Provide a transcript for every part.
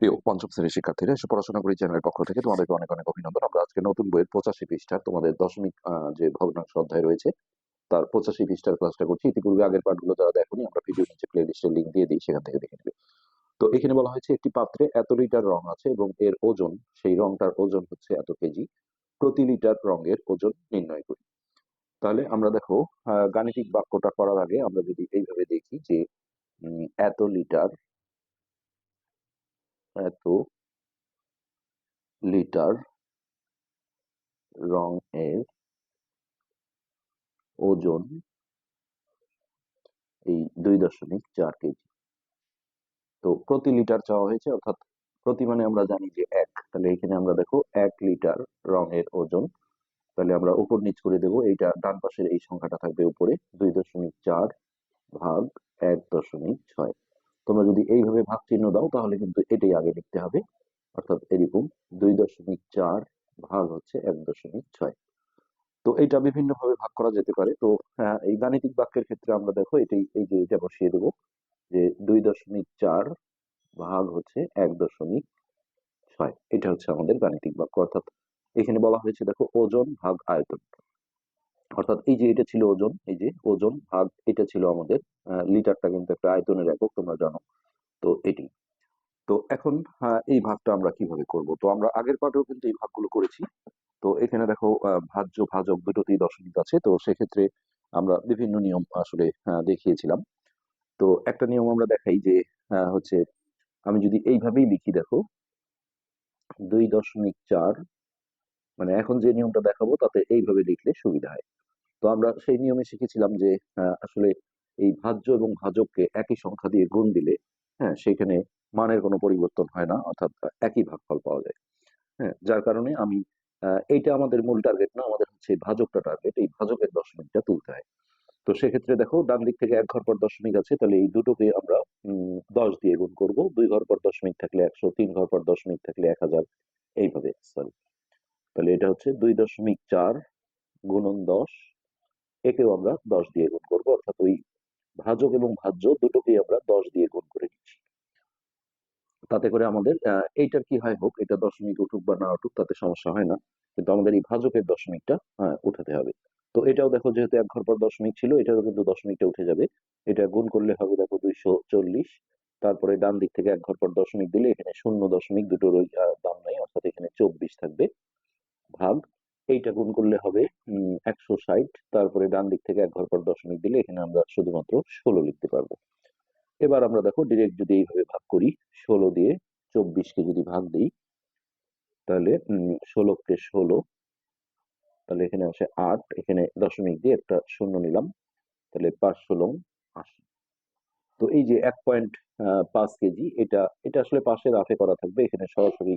প্রিয় পঞ্চম শ্রেণীর শিক্ষার্থীরা, এসে পড়াশোনা করি চ্যানেলের পক্ষ থেকে তোমাদেরকে অনেক অনেক অভিনন্দন। আমরা আজকে নতুন বইয়ের 85 পৃষ্ঠার তোমাদের দশমিক যে ভগ্নাংশ অধ্যায় রয়েছে তার 85 পৃষ্ঠার ক্লাসটা করছি। ইতিপূর্বে আগের পাঠগুলো যারা দেখোনি, আমরা ভিডিও নিচে প্লে লিস্টের লিঙ্ক দিয়ে দিই, সেখান থেকে দেখে নিবে। তো এখানে বলা হয়েছে একটি পাত্রে এত লিটার রং আছে এবং এর ওজন, সেই রংটার ওজন হচ্ছে এত কেজি। প্রতি লিটার রঙের ওজন নির্ণয় করি। তাহলে আমরা দেখো, গাণিতিক বাক্যটা করার আগে আমরা যদি এইভাবে দেখি যে এত লিটার এত লিটার রং এর ওজন এই 2.4 কেজি। তো প্রতি লিটার চাওয়া হয়েছে, অর্থাৎ প্রতি মানে আমরা জানি যে এক, তাহলে এখানে আমরা দেখো 1 লিটার রঙের ওজন। তাহলে আমরা উপর নিচ করে দেবো, এইটা ডান পাশের এই সংখ্যাটা থাকবে উপরে, 2.4 ভাগ 1.6। তোমরা যদি এইভাবে ভাগ চিহ্ন দাও তাহলে কিন্তু এটাই আগে লিখতে হবে, অর্থাৎ এরকম 2.4 ভাগ হচ্ছে 1.6। তো এটা বিভিন্ন ভাবে ভাগ করা যেতে পারে। তো হ্যাঁ, এই গাণিতিক বাক্যের ক্ষেত্রে আমরা দেখো এটাই, এই যে এটা বসিয়ে দেবো যে 2.4 ভাগ হচ্ছে 1.6। এটা হচ্ছে আমাদের গাণিতিক বাক্য। অর্থাৎ এখানে বলা হয়েছে দেখো ওজন ভাগ আয়তন, অর্থাৎ এই যে এটা ছিল ওজন, এই যে ওজন ভাগ এটা ছিল আমাদের লিটারটা কিন্তু একটা আয়তনের একক, তোমরা জানো। তো এটি, তো এখন এই ভাগটা আমরা কিভাবে করব? তো আমরা আগের পাঠেও কিন্তু এই ভাগগুলো করেছি। তো এখানে দেখো ভাজ্য ভাজক দুটোতেই দশমিক আছে, তো সেক্ষেত্রে আমরা বিভিন্ন নিয়ম আসলে দেখিয়েছিলাম। তো একটা নিয়ম আমরা দেখাই যে হচ্ছে, আমি যদি এইভাবেই লিখি, দেখো 2.4, মানে এখন যে নিয়মটা দেখাবো তাতে এইভাবে লিখলে সুবিধা হয়। তো আমরা সেই নিয়মে শিখেছিলাম যে আসলে এই ভাজ্য এবং ভাজককে একই সংখ্যা দিয়ে গুণ দিলে সেখানে মানের কোনো পরিবর্তন হয় না, অর্থাৎ একই ভাগফল পাওয়া যায়। যার কারণে আমি এইটা আমাদের মূল টার্গেট না, আমাদের হচ্ছে ভাজকটা টার্গেট, এই ভাজকের দশমিকটা তুলতে হয়। তো সেক্ষেত্রে দেখো ডান দিক থেকে এক ঘর পর দশমিক আছে, তাহলে এই দুটোকে আমরা 10 দিয়ে গুণ করব। 2 ঘর পর দশমিক থাকলে 100, 3 ঘর পর দশমিক থাকলে 1000, এইভাবে। সরি, তাহলে এটা হচ্ছে 2.4 গুণন 10, একেও আমরা 10 দিয়ে গুণ করবো, অর্থাৎ ওই ভাজক এবং ভাজ্য দুটোকেই আমরা 10 দিয়ে গুণ করে নিচ্ছি। তাতে করে আমাদের এইটার কি হয় হোক, এটা দশমিক উঠুক বা না উঠুক তাতে সমস্যা হয় না, কিন্তু আমাদের এই ভাজকের দশমিকটা উঠাতে হবে। তো এটাও দেখো, যেহেতু এক ঘর পর দশমিক ছিল, এটারও কিন্তু দশমিকটা উঠে যাবে। এটা গুণ করলে হবে দেখো 240। তারপরে ডান দিক থেকে এক ঘর পর দশমিক দিলে এখানে শূন্য দশমিক দুটোর ওই দাম নাই, অর্থাৎ এখানে 24 থাকবে, ভাগ এইটা গুণ করলে হবে 160। তারপরে ডান দিক থেকে এক ঘর পর দশমিক দিলে এখানে আমরা শুধুমাত্র 16 লিখতে পারবো। এবার আমরা দেখো ডিরেক্ট যদি এইভাবে ভাগ করি, 16 দিয়ে 24কে যদি ভাগ দিই, তাহলে 16কে 16, তাহলে এখানে আসে 8, এখানে দশমিক দিয়ে একটা শূন্য নিলাম, তাহলে 5 × 16 = 80। তো এই যে 1.5 কেজি, এটা এটা আসলে পাশে রাফে করা থাকবে, এখানে সরাসরি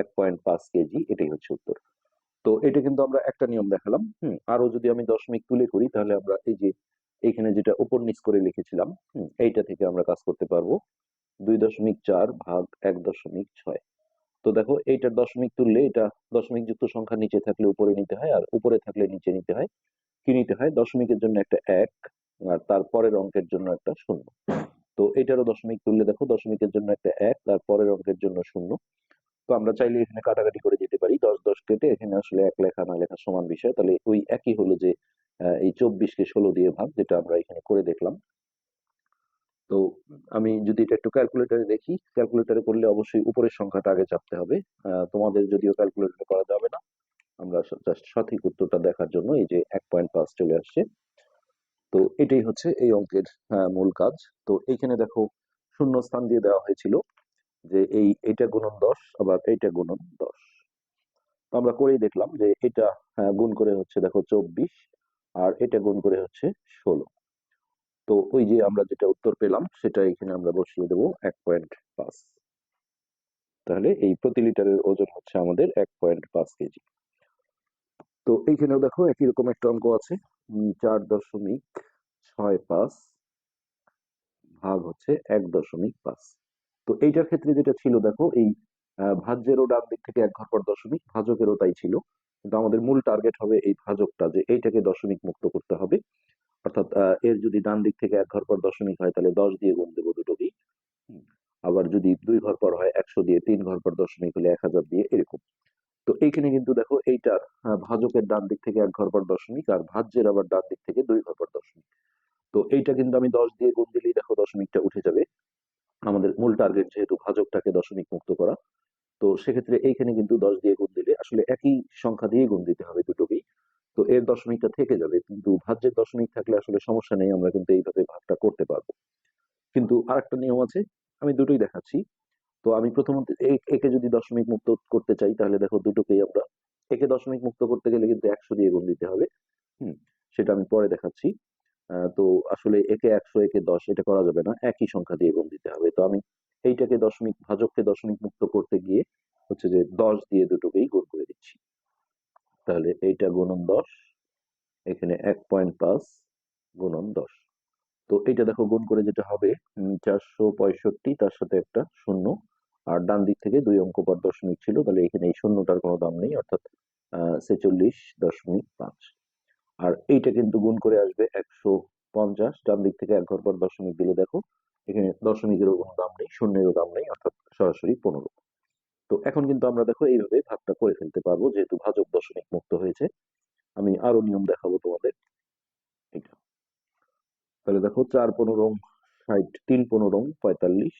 1.5 কেজি, এটাই হচ্ছে উত্তর। তো এটা কিন্তু আমরা একটা নিয়ম দেখালাম। আরো যদি আমি দশমিক তুলে করি, তাহলে আমরা এই যে এখানে যেটা উপর নিচ করে লিখেছিলাম, এইটা থেকে আমরা কাজ করতে পারবো। 2.4 ভাগ 1.6। তো দেখো এইটার দশমিক তুললে, এটা দশমিক যুক্ত সংখ্যা নিচে থাকলে উপরে নিতে হয়, আর উপরে থাকলে নিচে নিতে হয়। কি নিতে হয়? দশমিকের জন্য একটা 1, আর তারপরের অঙ্কের জন্য একটা 0। তো এটারও দশমিক তুললে দেখো, দশমিকের জন্য একটা 1, তারপরের অঙ্কের জন্য 0। তো আমরা চাইলে এখানে কাটাকাটি করে যেতে পারি, 10 কেটে, এখানে আসলে 1 লেখা না লেখা সমান বিষয়। তাহলে ওই একই হলো যে এই 24কে 16 দিয়ে ভাগ, যেটা আমরা এখানে করে দেখলাম। তো আমি যদি এটা একটু ক্যালকুলেটরে দেখি, ক্যালকুলেটরে করলে অবশ্যই উপরের সংখ্যাটা আগে চাপতে হবে। তোমাদের যদিও ক্যালকুলেটরে করা যাবে না, আমরা জাস্ট সঠিক উত্তরটা দেখার জন্য এই যে 1.5 চলে আসছে। তো এটাই হচ্ছে এই অঙ্কের মূল কাজ। তো এইখানে দেখো শূন্য স্থান দিয়ে দেওয়া হয়েছিল যে এইটা গুণন 10, আবার এইটা গুণন 10। তো আমরা করেই দেখলাম যে এটা গুণ করে হচ্ছে দেখো 24, আর এটা গুণ করে হচ্ছে 16। তো ওই যে আমরা যেটা উত্তর পেলাম সেটা এখানে আমরা বসিয়ে দেবো 1.5। তাহলে এই প্রতি লিটারের ওজন হচ্ছে আমাদের 1.5 কেজি। তো এইখানেও দেখো একই রকম একটা অঙ্ক আছে, 4.65 ভাগ হচ্ছে 1.5। তো এইটার ক্ষেত্রে যেটা ছিল দেখো, এই ভাজ্যেরও ডান দিক থেকে এক ঘর পর দশমিক, ভাজকেরও তাই ছিল, কিন্তু আমাদের মূল টার্গেট হবে এই ভাজকটা, যে এইটাকে দশমিক মুক্ত করতে হবে। অর্থাৎ এর যদি ডান দিক থেকে এক ঘর পর দশমিক হয়, তাহলে 10 দিয়ে গুণ দেবো দুটোকেই। হুম। আবার যদি 2 ঘর পর হয় 100 দিয়ে, 3 ঘর পর দশমিক হলে 1000 দিয়ে, এরকম। তো এইখানে কিন্তু দেখো এইটার ভাজকের ডান দিক থেকে 1 ঘর পর দশমিক, আর ভাজ্যের আবার ডান দিক থেকে 2 ঘর পর দশমিক। তো এইটা কিন্তু আমি 10 দিয়ে গুণ দিলেই দেখো দশমিকটা উঠে যাবে। আমাদের মূল টার্গেট যেহেতু ভাজকটাকে দশমিক মুক্ত করা, তো সেক্ষেত্রে এইখানে কিন্তু 10 দিয়ে গুণ দিলে আসলে একই সংখ্যা দিয়ে গুণ দিতে হবে দুটোকেই। তো এর দশমিকটা থেকে যাবে, কিন্তু ভাজ্যের দশমিক থাকলে আসলে সমস্যা নেই, আমরা কিন্তু এইভাবে ভাগটা করতে পারবো। কিন্তু আরেকটা নিয়ম আছে, আমি দুটোই দেখাচ্ছি। তো আমি প্রথমত একে যদি দশমিক মুক্ত করতে চাই, তাহলে দেখো দুটোকেই আমরা, একে দশমিক মুক্ত করতে গেলে কিন্তু 100 দিয়ে গুণ দিতে হবে। হুম, সেটা আমি পরে দেখাচ্ছি। তো আসলে একে 100, একে 10 এটা করা যাবে না, একই সংখ্যা দিয়ে গুণ দিতে হবে। তো আমি এইটাকে দশমিক, ভাজককে দশমিক মুক্ত করতে গিয়ে হচ্ছে যে 10 দিয়ে দুটোকেই গুণ করে দিচ্ছি। তাহলে এইটা গুণন 10, এখানে 1.5 গুণন 10। তো এটা দেখো গুণ করে যেটা হবে 465, তার সাথে একটা শূন্য, আর ডান দিক থেকে 2 অঙ্ক পর দশমিক ছিল, তাহলে এখানে এই শূন্যটার কোনো দাম নেই, অর্থাৎ 46.5। আর এইটা কিন্তু গুণ করে আসবে 150, ডান দিক থেকে 1 ঘর পর দশমিক দিলে দেখো এখানে দশমিকেরও কোনো দাম নেই, শূন্যেরও দাম নেই, অর্থাৎ সরাসরি 15। তো এখন কিন্তু আমরা দেখো এইভাবে ভাগটা করে ফেলতে পারবো, যেহেতু ভাজক দশমিক মুক্ত হয়েছে। আমি আরো নিয়ম দেখাবো তোমাদের। এটা, তাহলে দেখো 4×15 = 60, 3×15 = 45,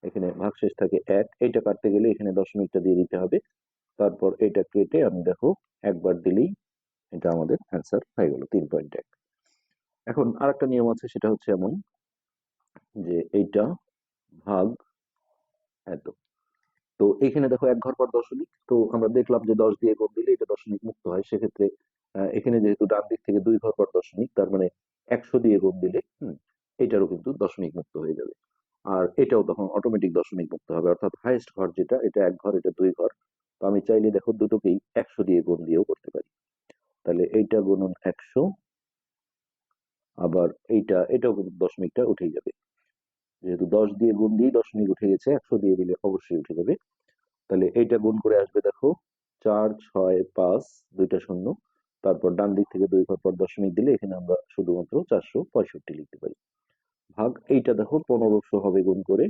এখানে ভাগশেষ থাকে 1, এইটা কাটতে গেলে এখানে দশমিকটা দিয়ে দিতে হবে। তারপর এটা কেটে আমি দেখো একবার দিলেই এটা আমাদের অ্যান্সার হয়ে গেল 3.1। এখন আরেকটা নিয়ম আছে, সেটা হচ্ছে এমন যে এইটা ভাগ এত। তো এখানে দেখো 1 ঘর পর দশমিক, তো আমরা দেখলাম যে 10 দিয়ে গুণ দিলে এটা দশমিক মুক্ত হয়। সেক্ষেত্রে এখানে যেহেতু ডান দিক থেকে 2 ঘর পর দশমিক, তার মানে 100 দিয়ে গুণ দিলে এটারও কিন্তু দশমিক মুক্ত হয়ে যাবে। আর এটাও তখন অটোমেটিক দশমিক মুক্ত হবে, অর্থাৎ হাইয়েস্ট ঘর যেটা, এটা 1 ঘর, এটা 2 ঘর। তো আমি চাইলে দেখো দুটোকেই 100 দিয়ে গুণ দিয়েও করতে পারি। তাহলে এইটা গুণন 100, আবার এটাও কিন্তু দশমিকটা উঠেই যাবে, যেহেতু 10 দিয়ে গুণ দিয়ে দশমিক উঠে গেছে, 100 দিয়ে দিলে অবশ্যই উঠে যাবে। তাহলে এইটা গুণ করে আসবে দেখো 4, 6, 5, দুইটা শূন্য, তারপর ডান দিক থেকে 2 ঘর পর দশমিক দিলে এখানে আমরা শুধুমাত্র 465 লিখতে পারি। ভাগ এইটা দেখো 1500 হবে গুণ করে,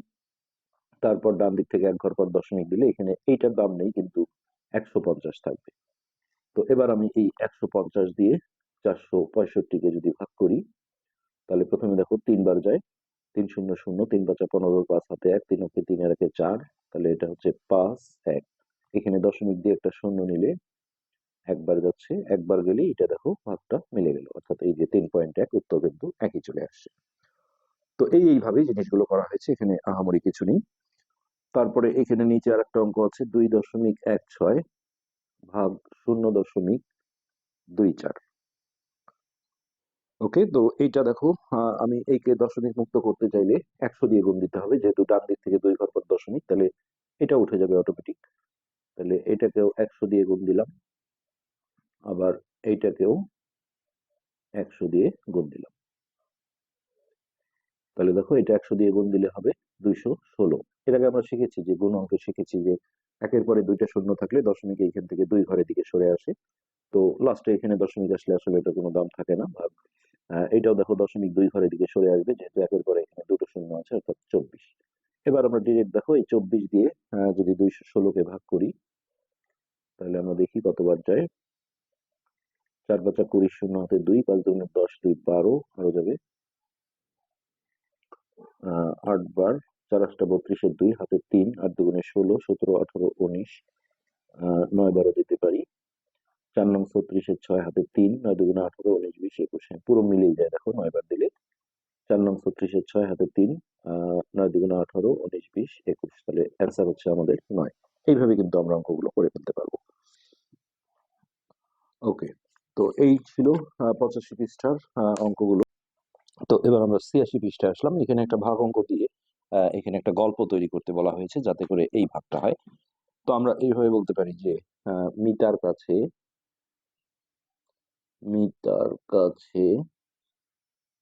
তারপর ডান দিক থেকে 1 ঘর পর দশমিক দিলে এখানে এইটার দাম নেই, কিন্তু 150 থাকবে। তো এবার আমি এই 150 দিয়ে 465 কে যদি ভাগ করি, তাহলে প্রথমে দেখো 3 বার যায়, 3×0=0, 3×5=15, 5 হাতে 1, 3 অক্ষে 3, আর 1-এ 4, তাহলে এটা হচ্ছে 5, 1। এখানে দশমিক দিয়ে একটা শূন্য নিলে একবার যাচ্ছে, একবার গেলে এটা দেখো ভাগটা মিলে গেল, অর্থাৎ এই যে 3.1, উত্তর কিন্তু একই চলে আসছে। তো এইভাবেই জিনিসগুলো করা হয়েছে, এখানে আহামরি কিছু নেই। তারপরে এখানে নিচে আর একটা অঙ্ক আছে, 2.16 ভাগ 0.24। ওকে, তো এইটা দেখো আমি এইকে দশমিক মুক্ত করতে চাইলে 100 দিয়ে গুণ দিতে হবে, যেহেতু ডান দিক থেকে 2 ঘর পর দশমিক, তাহলে এটা উঠে যাবে অটোমেটিক। তাহলে এটাকেও 100 দিয়ে গুণ দিলাম, আবার এইটাকেও 100 দিয়ে গুণ দিলাম। তাহলে দেখো এটা 100 দিয়ে গুণ দিলে হবে 216। এর আগে আমরা শিখেছি যে গুণ অঙ্কে শিখেছি যে একের পরে দুইটা শূন্য থাকলে দশমিক এইখান থেকে 2 ঘরের দিকে সরে আসে। তো লাস্টে এখানে দশমিক আসলে আসলে এটা কোনো দাম থাকে না। এটাও দেখো দশমিক 2 ঘরের দিকে সরে আসবে, যেহেতু একের পরে এখানে দুটো শূন্য আছে, অর্থাৎ 24। এবার আমরা ডিরেক্ট দেখো এই 24 দিয়ে যদি 216-কে ভাগ করি, তাহলে আমরা দেখি কতবার যায়। 4×5 = 20, শূন্য হাতে 2, 5×2 = 10, 2 12, আরো যাবে 8 বার, 4×8 = 32, 2 হাতে 3, 8×2 = 16, 17, 18, 19, 9 বারও দিতে পারি। 4 নং 36, 6 হাতে 3, 9×2 = 18, 19, 20, 21, পুরো মিলেই যায় দেখো 9 বার দিলে। 4 নং 36, 6 হাতে 3, 9×2 = 18, 19, 20, 21, তাহলে অ্যান্সার হচ্ছে আমাদের 9। এইভাবে কিন্তু আমরা অঙ্কগুলো করে ফেলতে পারবো। ওকে, তো এই ছিল 85 পৃষ্ঠার অঙ্কগুলো। তো এবার আমরা 86 পৃষ্ঠায় আসলাম, এখানে একটা ভাগ অঙ্ক দিয়ে এখানে একটা গল্প তৈরি করতে বলা হয়েছে, যাতে করে এই ভাগটা হয়। তো আমরা এইভাবে বলতে পারি যে মিতার কাছে মিতার কাছে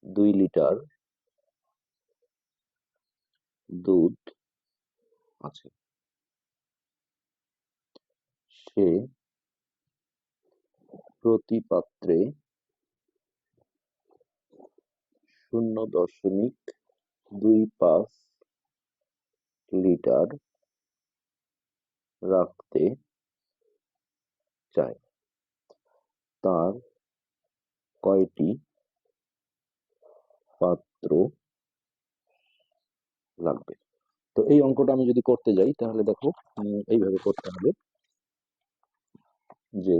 2 লিটার দুধ আছে। সে প্রতি পাত্রে 0.25 লিটার রাখতে চায় তার কয়টি পাত্র লাগবে? তো এই অঙ্কটা আমি যদি করতে যাই তাহলে দেখো এইভাবে করতে হবে যে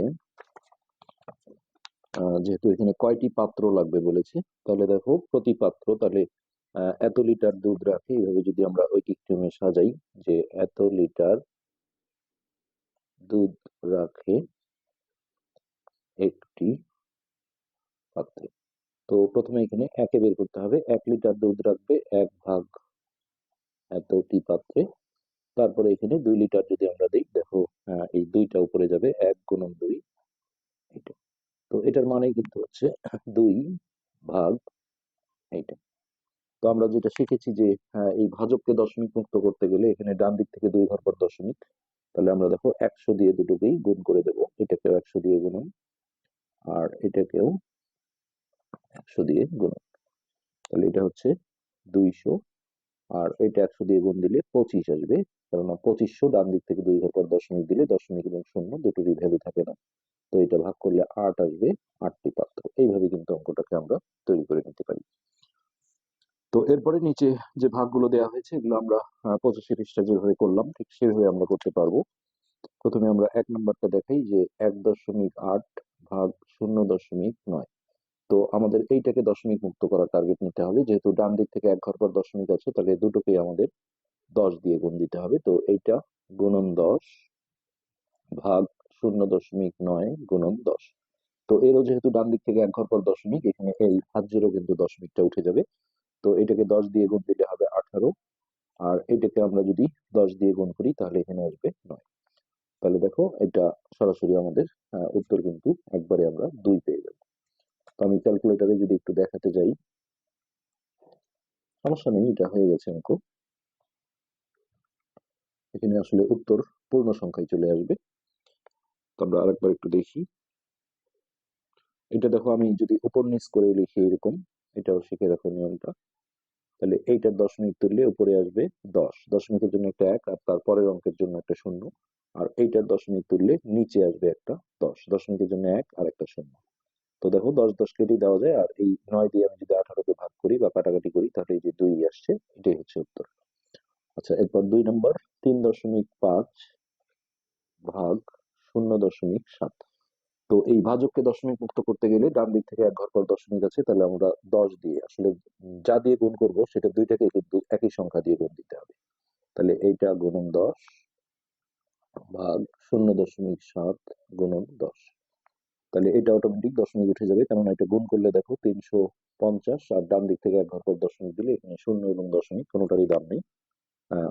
যেহেতু এখানে কয়টি পাত্র লাগবে বলেছে, তাহলে দেখো প্রতি পাত্র তাহলে এত লিটার দুধ রাখে, এইভাবে যদি আমরা ঐকিক ক্রমে সাজাই যে এত লিটার দুধ রাখে একটি পাত্রে। তো প্রথমে এখানে একে বের করতে হবে, 1 লিটার দুধ রাখবে 1 ভাগ এতটি পাত্রে। তারপরে এখানে 2 লিটার যদি আমরা দিই, দেখো এই দুইটা উপরে যাবে, 1 গুণন 2 এটা। তো এটার মানে কিন্তু হচ্ছে 2 ভাগ এইটা। তো আমরা যেটা শিখেছি যে এই ভাজককে দশমিক মুক্ত করতে গেলে এখানে ডান দিক থেকে 2 ঘর পর দশমিক, তাহলে আমরা দেখো 100 দিয়ে দুটোকেই গুণ করে দেবো, এটাকেও 100 দিয়ে গুণন আর এটাকেও 100 দিয়ে গুণন, তাহলে এটা হচ্ছে 200, আর এটা 100 দিয়ে গুণ দিলে 25 আসবে, কারণ 2500 ডান দিক থেকে 2 ঘর পর দশমিক দিলে দশমিক এবং শূন্য দুটোরই ভ্যালু থাকে না, তো এটা ভাগ করলে 8 আসবে, 8টি পাত্র। এইভাবে কিন্তু অঙ্কটাকে আমরা তৈরি করে নিতে পারি। তো এরপরে নিচে যে ভাগগুলো দেওয়া হয়েছে এগুলো আমরা 85 পৃষ্ঠা যেভাবে করলাম ঠিক সেভাবে আমরা করতে পারবো। প্রথমে আমরা 1 নম্বরটা দেখাই যে 1.8 ভাগ 0.9। তো আমাদের এইটাকে দশমিক মুক্ত করার টার্গেট নিতে হবে, যেহেতু ডান দিক থেকে 1 ঘর পর দশমিক আছে, তাহলে দুটোকেই আমাদের 10 দিয়ে গুণ দিতে হবে। তো এইটা গুণন 10 ভাগ 0.9 গুণন 10। তো এরও যেহেতু ডান দিক থেকে 1 ঘর পর দশমিক, এখানে এই ভাজ্যেরও কিন্তু দশমিকটা উঠে যাবে। তো এটাকে 10 দিয়ে গুণ দিলে হবে 18, আর এটাকে আমরা যদি 10 দিয়ে গুণ করি তাহলে এখানে আসবে 9। তাহলে দেখো এটা সরাসরি আমাদের উত্তর কিন্তু একবারে আমরা 2 পেয়ে যাবো। তো আমি ক্যালকুলেটারে যদি একটু দেখাতে যাই, সমস্যা নেই, এটা হয়ে গেছে অঙ্ক। এখানে আসলে উত্তর পূর্ণ সংখ্যায় চলে আসবে। তো আমরা আরেকবার একটু দেখি, এটা দেখো আমি যদি উপর নিচ করে লিখি এরকম, এটাও শিখে রাখো নিয়মটা। তাহলে এইটার দশমিক তুললে উপরে আসবে 10, দশমিকের জন্য একটা 1 আর তারপরের অঙ্কের জন্য একটা 0, আর এইটার দশমিক তুললে নিচে আসবে একটা 10, দশমিকের জন্য 1 আর একটা 0। তো দেখো 10 10 কেটেই দেওয়া যায়, আর এই 9 দিয়ে আমি যদি 18কে ভাগ করি বা কাটাকাটি করি তাহলে এই যে 2 আসছে, এটাই হচ্ছে উত্তর। আচ্ছা, এরপর 2 নম্বর, 3.5 ভাগ 0.7। তো এই ভাজককে দশমিক মুক্ত করতে গেলে ডান দিক থেকে 1 ঘর পর দশমিক আছে, তাহলে আমরা 10 দিয়ে আসলে যা দিয়ে গুণ করব সেটা দুইটাকে কিন্তু একই সংখ্যা দিয়ে গুণ দিতে হবে। তাহলে এইটা গুণন 10 ভাগ 0.7 গুণন 10। তাহলে এটা অটোমেটিক দশমিক উঠে যাবে, কারণ এটা গুণ করলে দেখো 350, আর ডান দিক থেকে 1 ঘর পর দশমিক দিলে এখানে শূন্য এবং দশমিক কোনোটারই দাম নেই,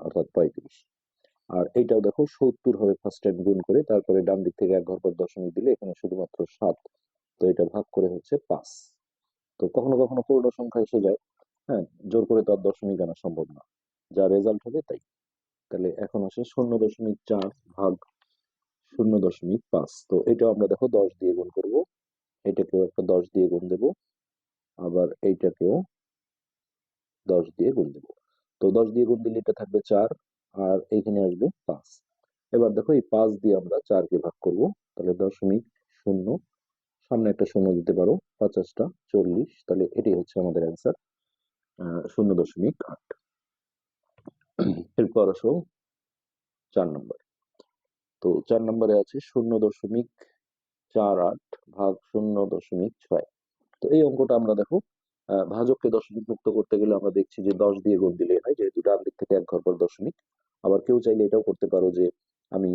অর্থাৎ 35। আর এইটাও দেখো 70 হবে ফার্স্ট টাইম গুণ করে, তারপরে ডান দিক থেকে 1 ঘর পর দশমিক দিলে এখানে শুধুমাত্র 7, তো এটা ভাগ করে হচ্ছে 5। তো কখনো কখনো পূর্ণ সংখ্যা এসে যায়, হ্যাঁ, জোর করে তো আর দশমিক আনা সম্ভব না, যা রেজাল্ট হবে তাই। তাহলে এখন আসে 0.4 ভাগ 0.5। তো এটাও আমরা দেখো 10 দিয়ে গুণ করব, এটাকেও একটা 10 দিয়ে গুণ দেব, আবার এইটাকেও 10 দিয়ে গুণ দেব। তো 10 দিয়ে গুণ দিলে এটা থাকবে 4, আর এইখানে আসবে 5। এবার দেখো এই 5 দিয়ে আমরা 4 কে ভাগ করব, তাহলে 0.0, সামনে একটা শূন্য দিতে পারো, 50টা 40, তাহলে এটাই হচ্ছে আমাদের অ্যান্সার 0.8। এরপর আসো 4 নম্বর। তো 4 নম্বরে আছে 0.48 ভাগ 0.6। তো এই অঙ্কটা আমরা দেখো ভাজককে দশমিক মুক্ত করতে গেলে আমরা দেখছি যে 10 দিয়ে গুণ দিলে হয়, যেহেতু ডান দিক থেকে 1 ঘর পর দশমিক। আবার কেউ চাইলে এটাও করতে পারো যে আমি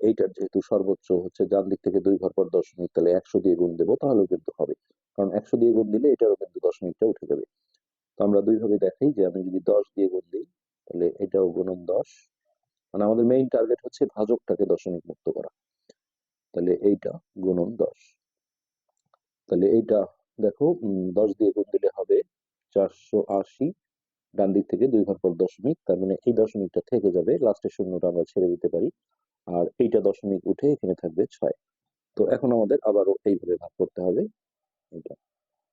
এইটার যেহেতু সর্বোচ্চ হচ্ছে ডান দিক থেকে 2 ঘর পর দশমিক, তাহলে 100 দিয়ে গুণ দেবো, তাহলেও কিন্তু হবে, কারণ 100 দিয়ে গুণ দিলে এটারও কিন্তু দশমিকটা উঠে যাবে। তো আমরা দুইভাবে দেখাই যে আমি যদি 10 দিয়ে গুণ দিই তাহলে এটাও গুণন 10, মানে আমাদের মেইন টার্গেট হচ্ছে ভাজকটাকে দশমিক মুক্ত করা। তাহলে এইটা গুণন 10, তাহলে এইটা দেখো 10 দিয়ে গুণ দিলে হবে 480, ডান দিক থেকে 2 ঘর পর দশমিক, তার মানে এই দশমিকটা থেকে যাবে, লাস্টের শূন্যটা আমরা ছেড়ে দিতে পারি, আর এইটা দশমিক উঠে এখানে থাকবে 6। তো এখন আমাদের আবারও এইভাবে ভাগ করতে হবে এটা।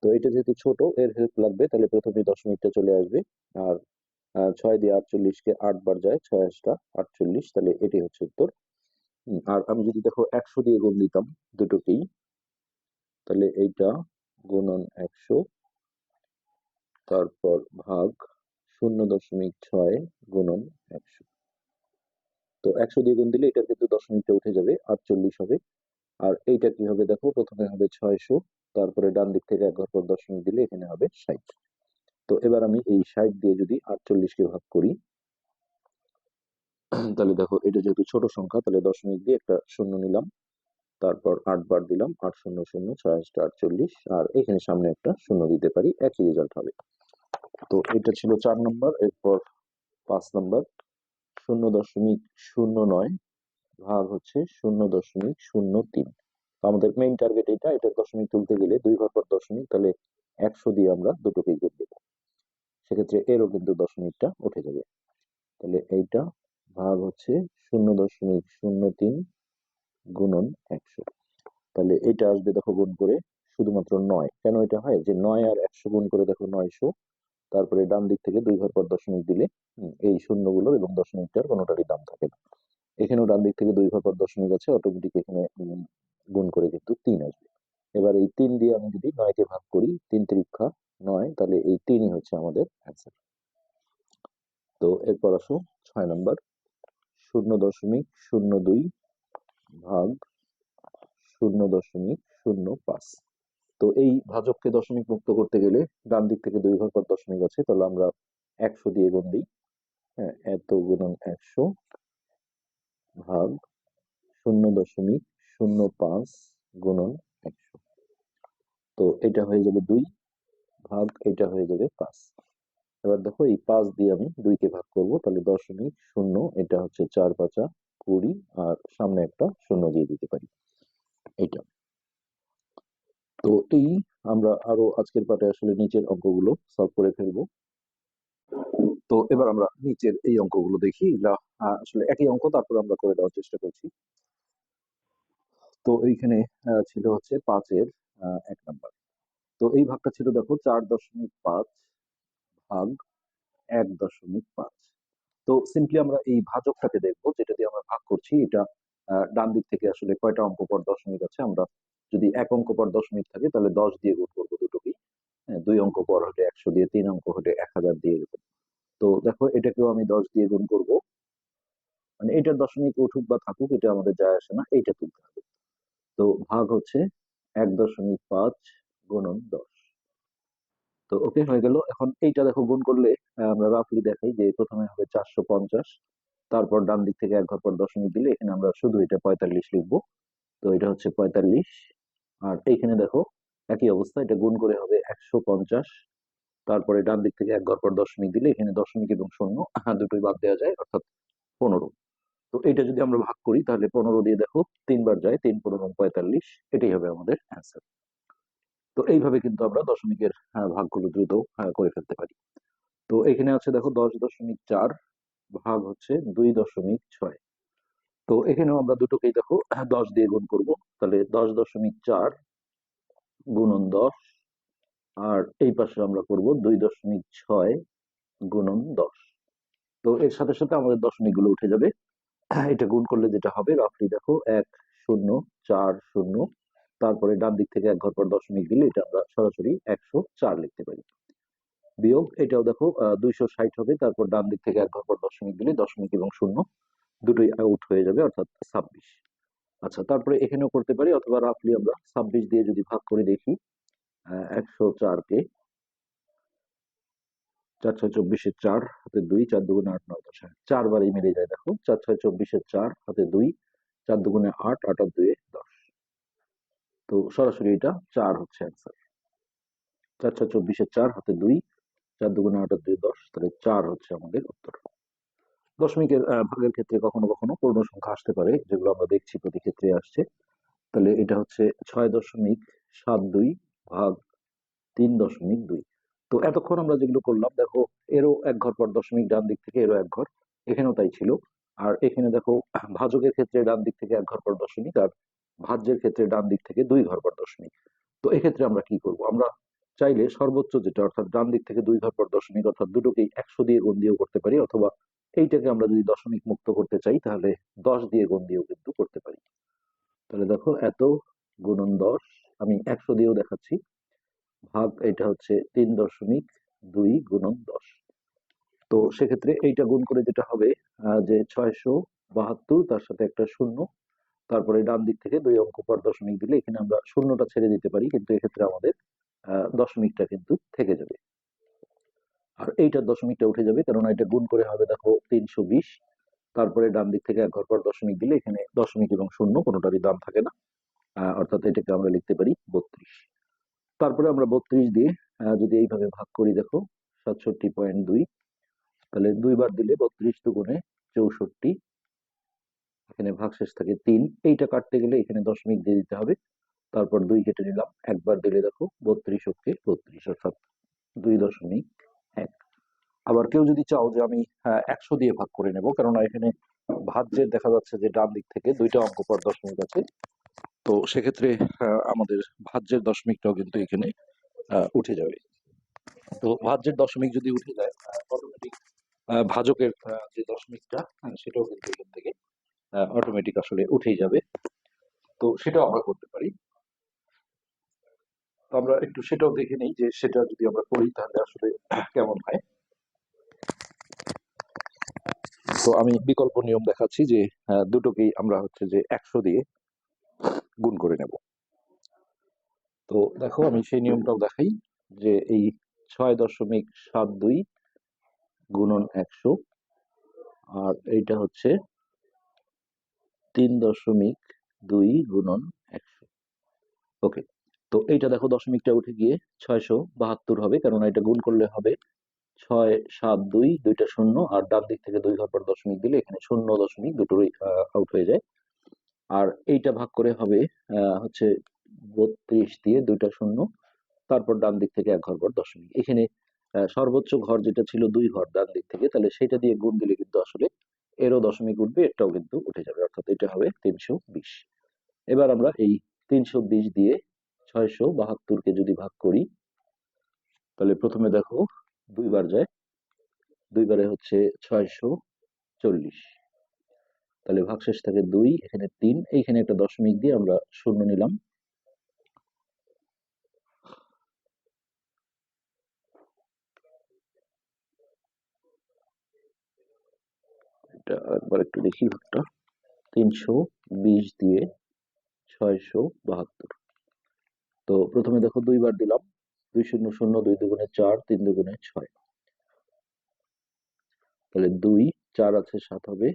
তো এটা যেহেতু ছোট, এর হেল্প লাগবে, তাহলে প্রথমে দশমিকটা চলে আসবে, আর 6 দিয়ে 48-কে 8 বার যায়, 6 8 48, তাহলে এটি হচ্ছে উত্তর। আর আমি যদি দেখো 100 দিয়ে গুণ দিতাম দুটোকেই, তাহলে এইটা গুণন 100, তারপর ভাগ 0.6 গুণন 100। তো 100 দিয়ে গুণ দিলে এটার কিন্তু দশমিকটা উঠে যাবে, 48 হবে। আর এইটা কি হবে দেখো, প্রথমে হবে 600, তারপরে ডান দিক থেকে এক ঘর পর দশমিক দিলে এখানে হবে 60। তো এবার আমি এই 60 দিয়ে যদি 48-কে ভাগ করি, তাহলে দেখো এটা যেহেতু ছোট সংখ্যা, তাহলে দশমিক দিয়ে একটা শূন্য নিলাম, তারপর 8 বার দিলাম, 8 শূন্য শূন্য, 6 8 48, আর এখানে সামনে একটা শূন্য দিতে পারি, একই রেজাল্ট হবে। তো এটা ছিল 4 নম্বর। এরপর 5 নম্বর, 0.09 ভাগ হচ্ছে 0.03। আমাদের মেইন টার্গেট এটা, এটার দশমিক তুলতে গেলে 2 ঘর পর দশমিক, তাহলে 100 দিয়ে আমরা দুটোকেই যোগ দেবো, সেক্ষেত্রে এরও কিন্তু দশমিকটা উঠে যাবে। তাহলে এইটা ভাগ হচ্ছে 0.03 গুণন 100। তাহলে এটা আসবে দেখো গুণ করে শুধুমাত্র 9। কেন এটা হয় যে 9 আর 100 গুণ করে দেখো 900, তারপরে ডান দিক থেকে 2 ঘর পর দশমিক দিলে এই শূন্যগুলো এবং দশমিকটার কোনোটারই দাম থাকে না। এখানেও ডান দিক থেকে 2 ঘর পর দশমিক আছে, অটোমেটিক এখানে গুণ করে কিন্তু 3 আসবে। এবার এই 3 দিয়ে আমি যদি 9-কে ভাগ করি, 3 তিরিক্ষা 9, তাহলে এই 3ই হচ্ছে আমাদের অ্যান্সার। তো এরপর আসো 6 নম্বর, 0.02 ভাগ 0.05। তো এই ভাজককে দশমিক মুক্ত করতে গেলে ডান দিক থেকে 2 ঘর পর দশমিক আছে, তাহলে আমরা 100 দিয়ে গুণ দিই। হ্যাঁ, এত গুণন 100 ভাগ 0.05 গুণন 100। তো এটা হয়ে যাবে 2 ভাগ এটা হয়ে যাবে 5। এবার দেখো এই 5 দিয়ে আমি 2-কে ভাগ করব, তাহলে 0.0, এটা হচ্ছে 4 5 20, আর সামনে একটা শূন্য দিয়ে দিতে পারি এটা। তো এই আমরা আরো আজকের পাঠে আসলে নিচের অঙ্কগুলো সলভ করে ফেলবো। তো এবার আমরা নিচের এই অঙ্কগুলো দেখি, এগুলা আসলে একই অঙ্ক, তারপর আমরা করে দেওয়ার চেষ্টা করছি। তো এইখানে ছিল হচ্ছে 5-এর 1 নম্বর। তো এই ভাগটা ছিল দেখো 4.5 ভাগ 1.5। তো সিম্পলি আমরা এই ভাজকটাকে দেখবো, যেটা দিয়ে আমরা ভাগ করছি। এটা ডান দিক থেকে আসলে কয়টা অঙ্ক পর দশমিক আছে, আমরা যদি 1 অঙ্ক পর দশমিক থাকে তাহলে 10 দিয়ে গুণ করবো দুটোকেই। হ্যাঁ, 2 অঙ্ক পর হলে 100 দিয়ে, 3 অঙ্ক হলে 1000 দিয়ে এরকম। তো দেখো এটাকেও আমি 10 দিয়ে গুণ করব, মানে এটার দশমিক উঠুক বা থাকুক এটা আমাদের যায় আসে না, এইটা তুলতে হবে। তো ভাগ হচ্ছে 1.5 গুণন 10। তো ওকে হয়ে গেল। এখন এইটা দেখো গুণ করলে আমরা রাফলি দেখাই যে প্রথমে হবে 450, তারপর ডান দিক থেকে এক ঘর পর দশমিক দিলে এখানে আমরা শুধু এটা 45 লিখবো। তো এটা হচ্ছে 45। আর এইখানে দেখো একই অবস্থা, এটা গুণ করে হবে 150, তারপরে ডান দিক থেকে এক ঘর পর দশমিক দিলে এখানে দশমিক এবং শূন্য দুটোই বাদ দেওয়া যায়, অর্থাৎ 15। তো এটা যদি আমরা ভাগ করি তাহলে 15 দিয়ে দেখো 3 বার যায়, 3 15 45, এটাই হবে আমাদের অ্যান্সার। তো এইভাবে কিন্তু আমরা দশমিকের ভাগগুলো দ্রুত করে ফেলতে পারি। তো এখানে আছে দেখো 10.4 ভাগ হচ্ছে 2.6। তো এখানেও আমরা দুটোকেই দেখো 10 দিয়ে গুণ করব, তাহলে 10.4 গুণন 10, আর এই পাশে আমরা করব 2.6 গুণন 10। তো এর সাথে সাথে আমাদের দশমিক গুলো উঠে যাবে। এটা গুণ করলে যেটা হবে রাফলি দেখো 1040, তারপরে ডান দিক থেকে এক ঘর পর দশমিক দিলে এটা আমরা সরাসরি 104 লিখতে পারি। বিয়োগ এটাও দেখো 260 হবে, তারপর ডান দিক থেকে এক ঘর পর দশমিক দিলে দশমিক এবং শূন্য দুটোই আউট হয়ে যাবে, অর্থাৎ 26। আচ্ছা, তারপরে এখানেও করতে পারি, অথবা রাফলি আমরা 26 দিয়ে যদি ভাগ করে দেখি 104-কে 4 6 24-এর 4 হাতে 2, 4 দুগুণে 8 9 10, 4 বারই মিলে যায় দেখো, 4 6 24-এর 4 হাতে 2, 4 দুগুণে 8 8 আর 2 10। তো সরাসরি এটা 4 হচ্ছে অ্যান্সার। 4 6 24-এর 4 হাতে 2, 4 দুগুণে 8 আর 2 10, তাহলে 4 হচ্ছে আমাদের উত্তর। দশমিকের ভাগের ক্ষেত্রে কখনো কখনো পূর্ণ সংখ্যা আসতে পারে, যেগুলো আমরা দেখছি প্রতি ক্ষেত্রে আসছে। তাহলে এটা হচ্ছে 6.72 ভাগ 3.2। তো এতক্ষণ আমরা যেগুলো করলাম দেখো, এরও এক ঘর পর দশমিক ডান দিক থেকে, এরও এক ঘর, এখানেও তাই ছিল। আর এখানে দেখো ভাজকের ক্ষেত্রে ডান দিক থেকে এক ঘর পর দশমিক, আর ভাজ্যের ক্ষেত্রে ডান দিক থেকে 2 ঘর পর দশমিক। তো এক্ষেত্রে আমরা কি করব, আমরা চাইলে সর্বোচ্চ যেটা অর্থাৎ ডান দিক থেকে 2 ঘর পর দশমিক অর্থাৎ দুটোকেই 100 দিয়ে গুণ দিয়েও করতে পারি, অথবা এইটাকে আমরা যদি দশমিক মুক্ত করতে চাই তাহলে 10 দিয়ে গুণ দিয়েও কিন্তু করতে পারি। তাহলে দেখো এত গুণন 10, আমি 100 দিয়েও দেখাচ্ছি, ভাগ এটা হচ্ছে 3.2 গুণন 10। তো সেক্ষেত্রে এইটা গুণ করে যেটা হবে যে 672, তার সাথে একটা শূন্য, তারপরে ডান দিক থেকে 2 অঙ্ক পর দশমিক দিলে এখানে আমরা শূন্যটা ছেড়ে দিতে পারি, কিন্তু এক্ষেত্রে আমাদের দশমিকটা কিন্তু থেকে যাবে। আর এইটার দশমিকটা উঠে যাবে, কেননা এটা গুণ করে হবে দেখো 320, তারপরে ডান দিক থেকে 1 ঘর পর দশমিক দিলে এখানে দশমিক এবং শূন্য কোনোটারই দাম থাকে না, অর্থাৎ এটাকে আমরা লিখতে পারি 32। তারপরে আমরা 32 দিয়ে যদি এইভাবে ভাগ করি দেখো 67.2, তাহলে 2 বার দিলে 32 দুগুণে 64, এখানে ভাগশেষ থাকে 3, এইটা কাটতে গেলে এখানে দশমিক দিয়ে দিতে হবে, তারপর 2 কেটে নিলাম, একবার দিলে দেখো 32 ওকে 32, অর্থাৎ 2.1। আবার কেউ যদি চাও যে আমি 100 দিয়ে ভাগ করে নেব, কেননা এখানে ভাজ্যের দেখা যাচ্ছে যে ডান দিক থেকে 2টা অঙ্ক পর দশমিক আছে, তো সেক্ষেত্রে আমাদের ভাজ্যের দশমিকটাও কিন্তু এখানে উঠে যাবে। তো ভাজ্যের দশমিক যদি উঠে যায়, অটোমেটিক ভাজকের যে দশমিকটা সেটাও কিন্তু এখান থেকে অটোমেটিক আসলে উঠেই যাবে। তো সেটাও আমরা করতে পারি। তো আমরা একটু সেটাও দেখে নিই যে সেটা যদি আমরা করি তাহলে আসলে কেমন হয়। তো আমি বিকল্প নিয়ম দেখাচ্ছি যে দুটোকেই আমরা হচ্ছে যে 100 দিয়ে গুণ করে নেব। তো দেখো আমি সেই নিয়মটাও দেখাই, যে এই 6.72 গুণন 100, আর এইটা হচ্ছে 3.2 গুণন 100। ওকে, তো এইটা দেখো দশমিকটা উঠে গিয়ে 672 হবে, কেননা এটা গুণ করলে হবে 672, দুইটা শূন্য, আর ডান দিক থেকে 2 ঘর পর দশমিক দিলে এখানে শূন্য দশমিক দুটোই আউট হয়ে যায়। আর এইটা ভাগ করে হবে হচ্ছে 32 দিয়ে, দুইটা শূন্য, তারপর ডান দিক থেকে 1 ঘর পর দশমিক, এখানে সর্বোচ্চ ঘর যেটা ছিল 2 ঘর ডান দিক থেকে, তাহলে সেটা দিয়ে গুণ দিলে কিন্তু আসলে এরও দশমিক উঠবে, এটাও কিন্তু উঠে যাবে, অর্থাৎ এটা হবে 320। এবার আমরা এই 320 দিয়ে 672কে যদি ভাগ করি, তাহলে প্রথমে দেখো 2 বার যায়, 2 বারে হচ্ছে 640, তাহলে ভাগশেষ থাকে 2, এখানে 3, এইখানে একটা দশমিক দিয়ে আমরা শূন্য নিলাম, এটা একবার একটু দেখি ভাগটা, 320 দিয়ে 672। তো প্রথমে দেখো 2 বার দিলাম, 2 শূন্য শূন্য, 2 দুগুণে 4, 3 দুগুণে 6, তাহলে 2, 4 আছে 7 হবে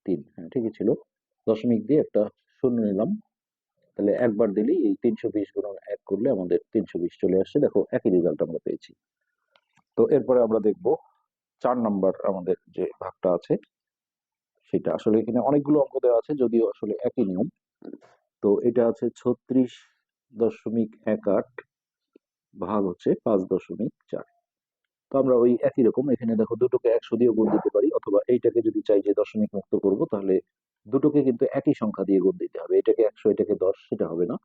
3, হ্যাঁ ঠিকই ছিল, দশমিক দিয়ে একটা শূন্য নিলাম, তাহলে একবার দিলেই এই 320 গুণন 1 করলে আমাদের 320 চলে আসছে, দেখো একই রেজাল্ট আমরা পেয়েছি। তো এরপরে আমরা দেখব 4 নাম্বার আমাদের যে ভাগটা আছে সেটা, আসলে এখানে অনেকগুলো অঙ্ক দেওয়া আছে যদিও আসলে একই নিয়ম। তো এটা আছে 36.18 ভাগ হচ্ছে 5.4। তো আমরা ওই একই রকম এখানে দেখো দুটোকে 100 দিয়ে গুণ দিতে পারি, অথবা এইটাকে যদি চাই যে দশমিক মুক্ত করব তাহলে দুটোকে কিন্তু একই সংখ্যা দিয়ে গুণ দিতে হবে, এটাকে 100 এটাকে 10 সেটা হবে না।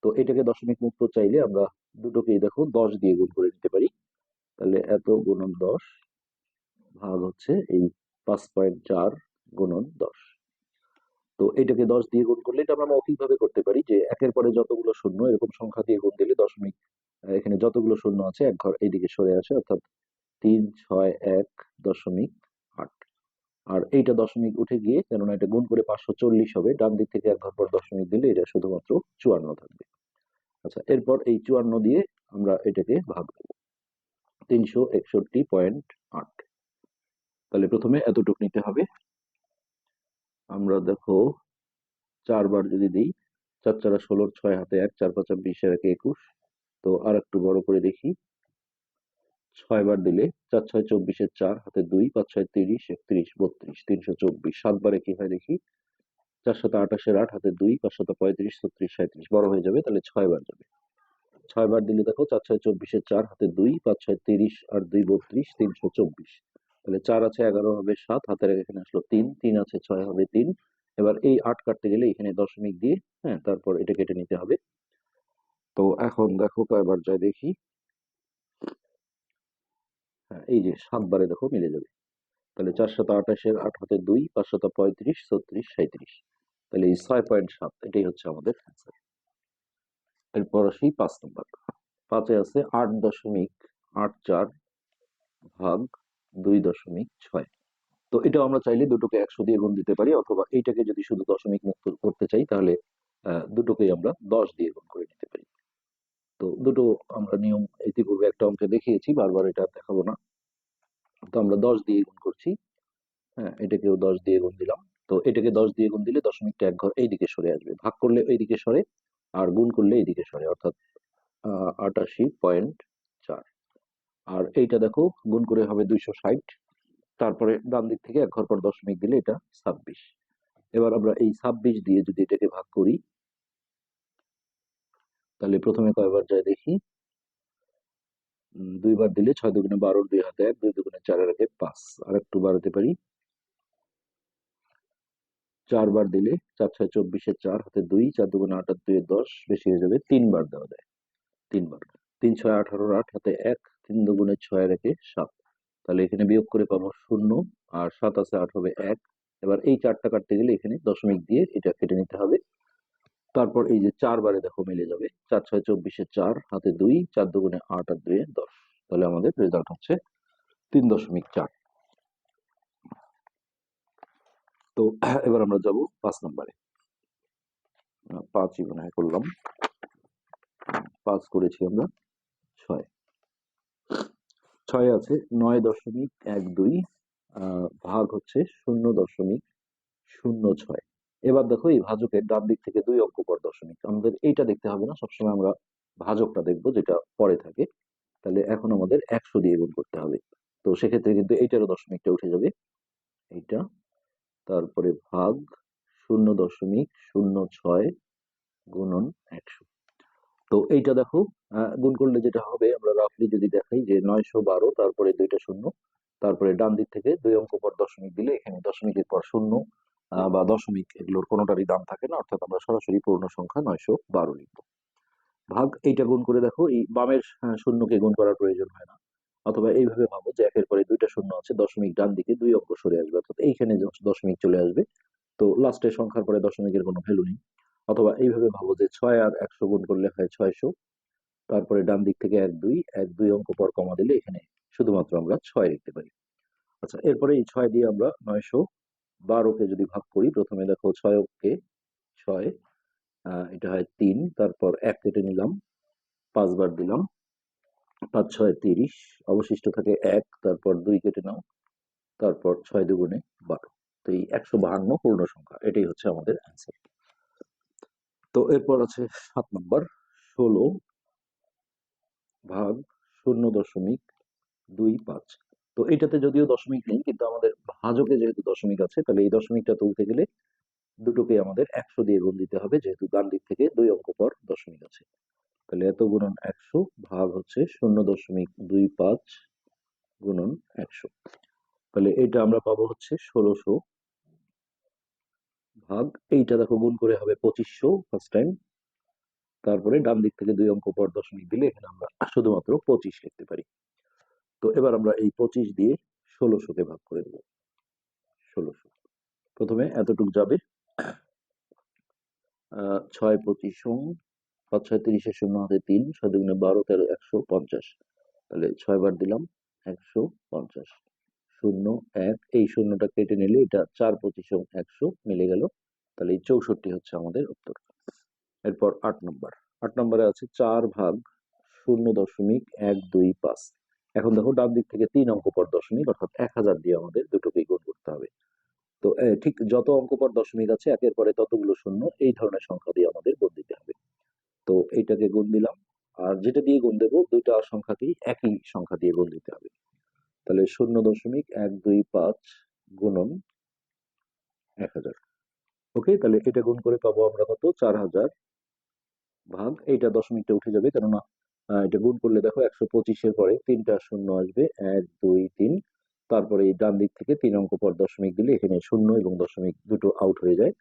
তো এটাকে দশমিক মুক্ত চাইলে আমরা দুটোকেই দেখো 10 দিয়ে গুণ করে নিতে পারি, তাহলে এত গুণন 10 ভাগ হচ্ছে এই 5.4 গুণন 10। তো এটাকে 10 দিয়ে গুণ করলে এটা আমরা মৌখিক ভাবে করতে পারি যে একের পরে যতগুলো শূন্য এরকম সংখ্যা দিয়ে গুণ দিলে দশমিক এখানে যতগুলো শূন্য আছে এক ঘর এইদিকে সরে আসে, অর্থাৎ 361.8। আর এইটা দশমিক উঠে গিয়ে, কেননা এটা গুণ করে 540 হবে, ডান দিক থেকে 1 ঘর পর দশমিক দিলে এটা শুধুমাত্র 54 থাকবে। আচ্ছা, এরপর এই 54 দিয়ে আমরা এটাকে ভাগ দেব 361.8, তাহলে প্রথমে এতটুক নিতে হবে। আমরা দেখো 4 বার যদি দিই, 4 4 16, 6 হাতে 1, 4 5 20, 1 21, তো আর একটু বড় করে দেখি, 6 বার দিলে 4 6 24, 4 হাতে 2, 5 6 30, 31 32, 324, 7 বারে কি হয় দেখি, 4 7 28, 8 হাতে 2, 5 7 35, 36 37, বড় হয়ে যাবে, তাহলে 6 বার যাবে। 6 বার দিলে দেখো 4 6 24, 4 হাতে 2, 5 6 30 আর 2 32, 324, তাহলে 4 আছে 11 হবে 7, হাতের এখানে আসলো 3, 3 আছে 6 হবে 3। এবার এই 8 কাটতে গেলে এখানে দশমিক দিয়ে, হ্যাঁ, তারপর এটা কেটে নিতে হবে। তো এখন দেখো কয়বার যায় দেখি, হ্যাঁ, এই যে 7 বারে দেখো মিলে যাবে। তাহলে 428-এর 8 হাতে 2, 535, 36, 37। তাহলে এই 6.7 এটাই হচ্ছে আমাদের অ্যান্সার। এরপর আসি 5 নম্বর। 5-এ আছে 8.84 ভাগ 2.6। তো এটা আমরা চাইলে দুটোকে 100 দিয়ে গুণ দিতে পারি, অথবা এইটাকে যদি শুধু দশমিক মুক্ত করতে চাই তাহলে দুটোকেই আমরা 10 দিয়ে গুণ করে নিতে পারি। তো দুটো আমরা নিয়ম ইতিপূর্বে একটা অঙ্কে দেখিয়েছি, বারবার এটা দেখাবো না। তো আমরা 10 দিয়ে গুণ করছি। হ্যাঁ, এটাকেও 10 দিয়ে গুণ দিলাম। তো এটাকে 10 দিয়ে গুণ দিলে দশমিকটা এক ঘর এইদিকে সরে আসবে, ভাগ করলে এইদিকে সরে, আর গুণ করলে এইদিকে সরে, অর্থাৎ 88.4। আর এইটা দেখো গুণ করে হবে 260, তারপরে ডান দিক থেকে এক ঘর পর দশমিক দিলে এটা 26। এবার আমরা এই 26 দিয়ে যদি এটাকে ভাগ করি, তাহলে প্রথমে কয়বার যায় দেখি। 2 বার দিলে 6 দুগুণে 12, 2 হাতে 1, 2 দুগুণে 4 এর আগে 5, আর একটু বাড়াতে পারি। 4 বার দিলে 4 6 24, 4 হাতে 2, 4 দুগুণে 8 আর 2 10, বেশি হয়ে যাবে। 3 বার দেওয়া যায়, 3 বার। 3 6 18, 8 হাতে 1, 3 দুগুণে 6 এর আগে 7। তাহলে এখানে বিয়োগ করে পাবো 0, আর 7 আছে 8 হবে 1। এবার এই 4টা কাটতে গেলে এখানে দশমিক দিয়ে এটা কেটে নিতে হবে। তারপর এই যে 4 বারে দেখো মিলে যাবে। 4 6 24, 4 হাতে 2, 4 দুগুণে 8 আর 2 10। তাহলে আমাদের রেজাল্ট হচ্ছে 3.4। তো এবার আমরা যাব 5 নম্বরে। 5ই মনে হয় করলাম, 5 করেছি আমরা। 6 আছে 9.12 ভাগ হচ্ছে 0.06। এবার দেখো এই ভাজকের ডান দিক থেকে 2 অঙ্ক পর দশমিক, আমাদের এইটা দেখতে হবে না, সবসময় আমরা ভাজকটা দেখবো যেটা পরে থাকে। তাহলে এখন আমাদের 100 দিয়ে গুণ করতে হবে। তো সেক্ষেত্রে কিন্তু এইটারও দশমিকটা উঠে যাবে, এইটা। তারপরে ভাগ 0.06 গুণন 100। তো এইটা দেখো গুণ করলে যেটা হবে, আমরা রাফলি যদি দেখাই যে 912, তারপরে 2টা শূন্য, তারপরে ডান দিক থেকে 2 অঙ্ক পর দশমিক দিলে এখানে দশমিকের পর শূন্য বা দশমিক এগুলোর কোনোটারই দাম থাকে না, অর্থাৎ আমরা সরাসরি পূর্ণ সংখ্যা 912 লিখবো। ভাগ এইটা গুণ করে দেখো, এই বামের শূন্যকে গুণ করার প্রয়োজন হয় না। অথবা এইভাবে ভাবো যে একের পরে 2টা শূন্য আছে, দশমিক ডান দিকে 2 অঙ্ক সরে আসবে, অর্থাৎ এইখানে দশমিক চলে আসবে। তো লাস্টের সংখ্যার পরে দশমিকের কোনো ভ্যালু নেই। অথবা এইভাবে ভাবো যে 6 আর 100 গুণ করলে হয় 600, তারপরে ডান দিক থেকে 1 2 অঙ্ক পর কমা দিলে এখানে শুধুমাত্র আমরা 6 লিখতে পারি। আচ্ছা, এরপরে এই 6 দিয়ে আমরা 912কে যদি ভাগ করি, প্রথমে দেখো 6 কে 6, এটা হয় 3, তারপর 1 কেটে নিলাম, 5 বার দিলাম, 5 6 30, অবশিষ্ট থাকে 1, তারপর 2 কেটে নাও, তারপর 6 দুগুণে 12। তো এই 152 পূর্ণ সংখ্যা, এটাই হচ্ছে আমাদের অ্যান্সার। তো এরপর আছে 7 নম্বর। 16 ভাগ 0.25। তো এটাতে যদিও দশমিক নেই, কিন্তু আমাদের ভাজকে যেহেতু দশমিক আছে, তাহলে এই দশমিকটা তুলতে গেলে দুটোকে আমাদের 100 দিয়ে গুণ দিতে হবে, যেহেতু ডান দিক থেকে 2 অঙ্ক পর দশমিক আছে। তাহলে এত গুণন 100 ভাগ হচ্ছে 0.25 গুণন 100। তাহলে এটা আমরা পাবো হচ্ছে 1600 ভাগ, এইটা দেখো গুণ করে হবে 2500 ফার্স্ট টাইম, তারপরে ডান দিক থেকে 2 অঙ্ক পর দশমিক দিলে এখানে আমরা শুধুমাত্র 25 লিখতে পারি। তো এবার আমরা এই 25 দিয়ে 1600-কে ভাগ করে দেবো। 1600 প্রথমে এতটুক যাবে, 6 25, 5 6 30, শূন্য হাতে 3, 6 দুগুণে 12, 13 150। তাহলে 6 বার দিলাম, 150, 0 1, এই শূন্যটা কেটে নিলে এটা 4 25 100 মিলে গেল। তাহলে এই 64 হচ্ছে আমাদের উত্তর। এরপর 8 নম্বর। 8 নম্বরে আছে 4 ভাগ 0.125। এখন দেখো ডান দিক থেকে 3 অঙ্ক পর দশমিক, অর্থাৎ 1000 দিয়ে আমাদের দুটোকেই গুণ করতে হবে। তো ঠিক যত অঙ্ক পর দশমিক আছে একের পরে ততগুলো শূন্য, এই ধরনের সংখ্যা দিয়ে আমাদের গুণ দিতে হবে। তো এইটাকে গুণ দিলাম, আর যেটা দিয়ে গুণ দেবো দুইটা সংখ্যাকেই একই সংখ্যা দিয়ে গুণ দিতে হবে। তাহলে 0.125 গুণন 1000। ওকে, তাহলে এটা গুণ করে পাবো আমরা কত, 4000 ভাগ, এইটা দশমিকটা উঠে যাবে, কেননা এটা গুণ করলে দেখো 125-এর পরে 3টা শূন্য আসবে, 1 2 3, তারপরে এই ডান দিক থেকে 3 অঙ্ক পর দশমিক দিলে এখানে শূন্য এবং দশমিক দুটো আউট হয়ে যায়,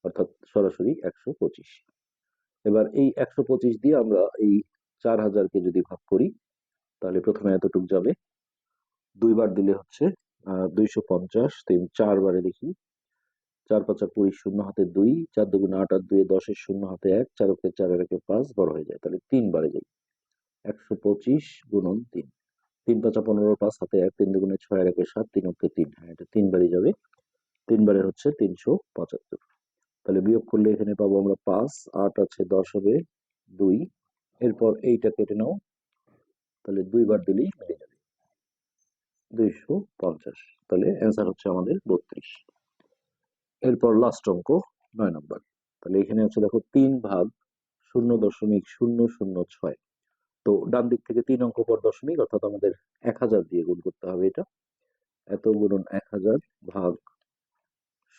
অর্থাৎ সরাসরি 125। এবার এই 125 দিয়ে আমরা এই 4000-কে যদি ভাগ করি, তাহলে প্রথমে এতটুক যাবে, দুইবার দিলে হচ্ছে 250, 4 বারে দেখি, 4 5 20, শূন্য হাতে 2, 4 2 8 8 2 10, শূন্য হাতে 1, 4 কে 4 এর একে 5, বড় হয়ে যায়, তাহলে 3 বারে যাই, 125 গুণন 3, 3 5 15, 5 হাতে 1, 3 2 6 এর একে 7, 3 অক্ষে 3, হ্যাঁ এটা 3 বারই যাবে, 3 বারে হচ্ছে 375, তাহলে বিয়োগ করলে এখানে পাবো আমরা 5, 8 আছে 10 হবে 2, এরপর এইটা কেটে নাও, তাহলে 2 বার দিলেই মিলে যাবে 250, তাহলে অ্যান্সার হচ্ছে আমাদের 32। এরপর লাস্ট অঙ্ক 9 নম্বর, তাহলে এখানে আছে দেখো 3 ভাগ 0.006, তো ডান দিক থেকে 3 অঙ্ক পর দশমিক, অর্থাৎ আমাদের 1000 দিয়ে গুণ করতে হবে এটা, এত গুণন 1000 ভাগ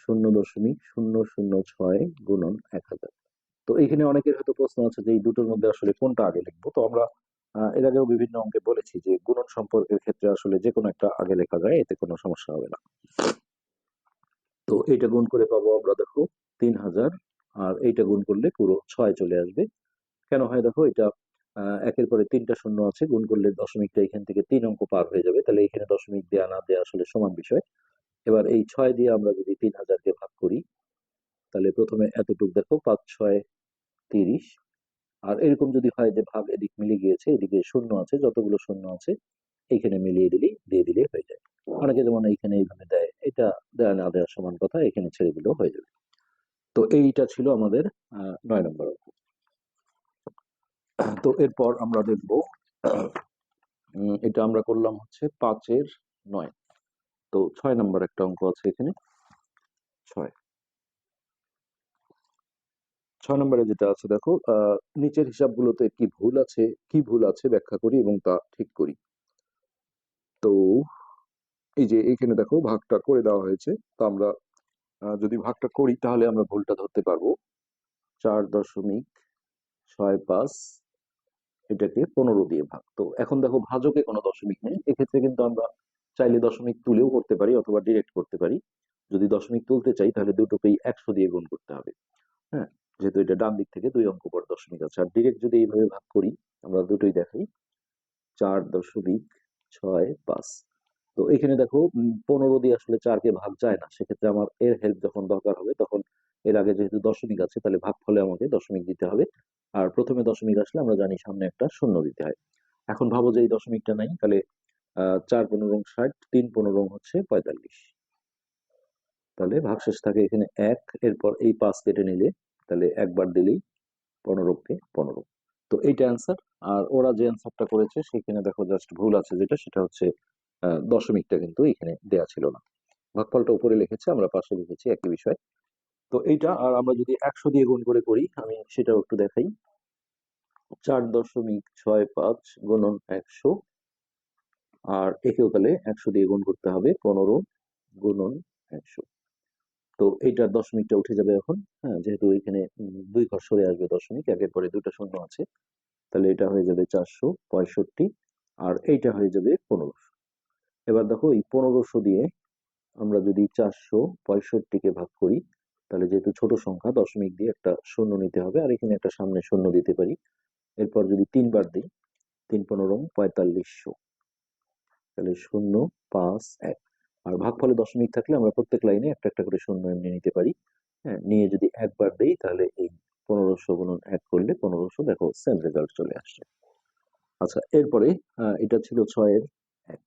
0.006 গুণন 1000। তো এখানে অনেকের হয়তো প্রশ্ন আছে যে এই দুটোর মধ্যে আসলে কোনটা আগে লিখবো, তো আমরা এর আগেও বিভিন্ন অঙ্কে বলেছি যে গুণন সম্পর্কের ক্ষেত্রে আসলে যে কোনো একটা আগে লেখা যায়, এতে কোনো সমস্যা হবে না। তো এইটা গুণ করে পাবো আমরা দেখো 3000, আর এইটা গুণ করলে পুরো 6 চলে আসবে। কেন হয় দেখো, এটা একের পরে 3টা শূন্য আছে, গুণ করলে দশমিকটা এখান থেকে 3 অঙ্ক পার হয়ে যাবে, তাহলে এখানে দশমিক দেয়া না দেয়া আসলে সমান বিষয়। এবার এই 6 দিয়ে আমরা যদি 3000-কে ভাগ করি, তাহলে প্রথমে এতটুক দেখো 5 6 30, আর এরকম যদি হয় যে ভাগ এদিক মিলে গিয়েছে, এদিকে শূন্য আছে, যতগুলো শূন্য আছে এইখানে মিলিয়ে দিলেই দিয়ে দিলে হয়ে যায়। অনেকে যেমন এইখানে এইভাবে দেয়, এটা দেয়া না দেওয়া সমান কথা, এখানে ছেড়ে দিলেও হয়ে যাবে। তো এইটা ছিল আমাদের 9 নম্বর অঙ্ক। তো এরপর আমরা দেখবো, এটা আমরা করলাম হচ্ছে 5-এর 9, তো 6 নম্বর একটা অঙ্ক আছে এখানে, 6 নম্বরে যেটা আছে দেখো, নিচের হিসাবগুলোতে কি ভুল আছে ব্যাখ্যা করি এবং তা ঠিক করি। তো এই যে এখানে দেখো ভাগটা করে দেওয়া হয়েছে, তো আমরা যদি ভাগটা করি তাহলে আমরা ভুলটা ধরতে পারবো। 4.65 এটাকে 15 দিয়ে ভাগ, তো এখন দেখো ভাজকে কোনো দশমিক নেই, এক্ষেত্রে কিন্তু আমরা চাইলে দশমিক তুলেও করতে পারি অথবা ডিরেক্ট করতে পারি। যদি দশমিক তুলতে চাই তাহলে দুটোকেই 100 দিয়ে গুণ করতে হবে, হ্যাঁ, যেহেতু এটা ডান দিক থেকে 2 অঙ্ক পর দশমিক আছে। আর ডিরেক্ট যদি এইভাবে ভাগ করি, আমরা দুটোই দেখাই, 4.65, তো এখানে দেখো 15 দিয়ে আসলে 4-কে ভাগ যায় না, সেক্ষেত্রে আমার এর হেল্প যখন দরকার হবে তখন এর আগে যেহেতু দশমিক আছে তাহলে ভাগ ফলে আমাকে দশমিক দিতে হবে, আর প্রথমে দশমিক আসলে আমরা জানি সামনে একটা শূন্য দিতে হয়। এখন ভাবো যে এই দশমিকটা নাই, তাহলে 4 15 60, 3 15 হচ্ছে 45, তাহলে ভাগশেষ থাকে এখানে 1, এরপর এই 5 কেটে নিলে তাহলে একবার দিলেই 15-কে 15, তো এইটা অ্যান্সার। আর ওরা যে অ্যান্সারটা করেছে সেখানে দেখো জাস্ট ভুল আছে, যেটা সেটা হচ্ছে দশমিকটা কিন্তু এখানে দেয়া ছিল না, ভাগফলটা উপরে লিখেছে, আমরা পাশে লিখেছি একই বিষয়। তো এইটা, আর আমরা যদি 100 দিয়ে গুণ করে করি, আমি সেটাও একটু দেখাই, 4.65 গুণন 100, আর একেও তাহলে 100 দিয়ে গুণ করতে হবে, 15 গুণন 100, তো এইটার দশমিকটা উঠে যাবে এখন, হ্যাঁ, যেহেতু এখানে 2 ঘর সরে আসবে দশমিক, একের পরে দুটো শূন্য আছে, তাহলে এটা হয়ে যাবে 465, আর এইটা হয়ে যাবে 1500। এবার দেখো এই 1500 দিয়ে আমরা যদি 465-কে ভাগ করি, তাহলে যেহেতু ছোট সংখ্যা দশমিক দিয়ে একটা শূন্য নিতে হবে, আর এখানে একটা সামনে শূন্য দিতে পারি, এরপর যদি 3 বার দিই, 3 15 4500, তাহলে 0 5 1, আর ভাগফলে দশমিক থাকলে আমরা প্রত্যেক লাইনে একটা একটা করে শূন্য এমনি নিতে পারি, হ্যাঁ, নিয়ে যদি একবার দেই তাহলে এই 1500 গুণন 1 করলে 1500, দেখো সেম রেজাল্ট চলে আসছে। আচ্ছা, এরপরে এটা ছিল 6-এর 1,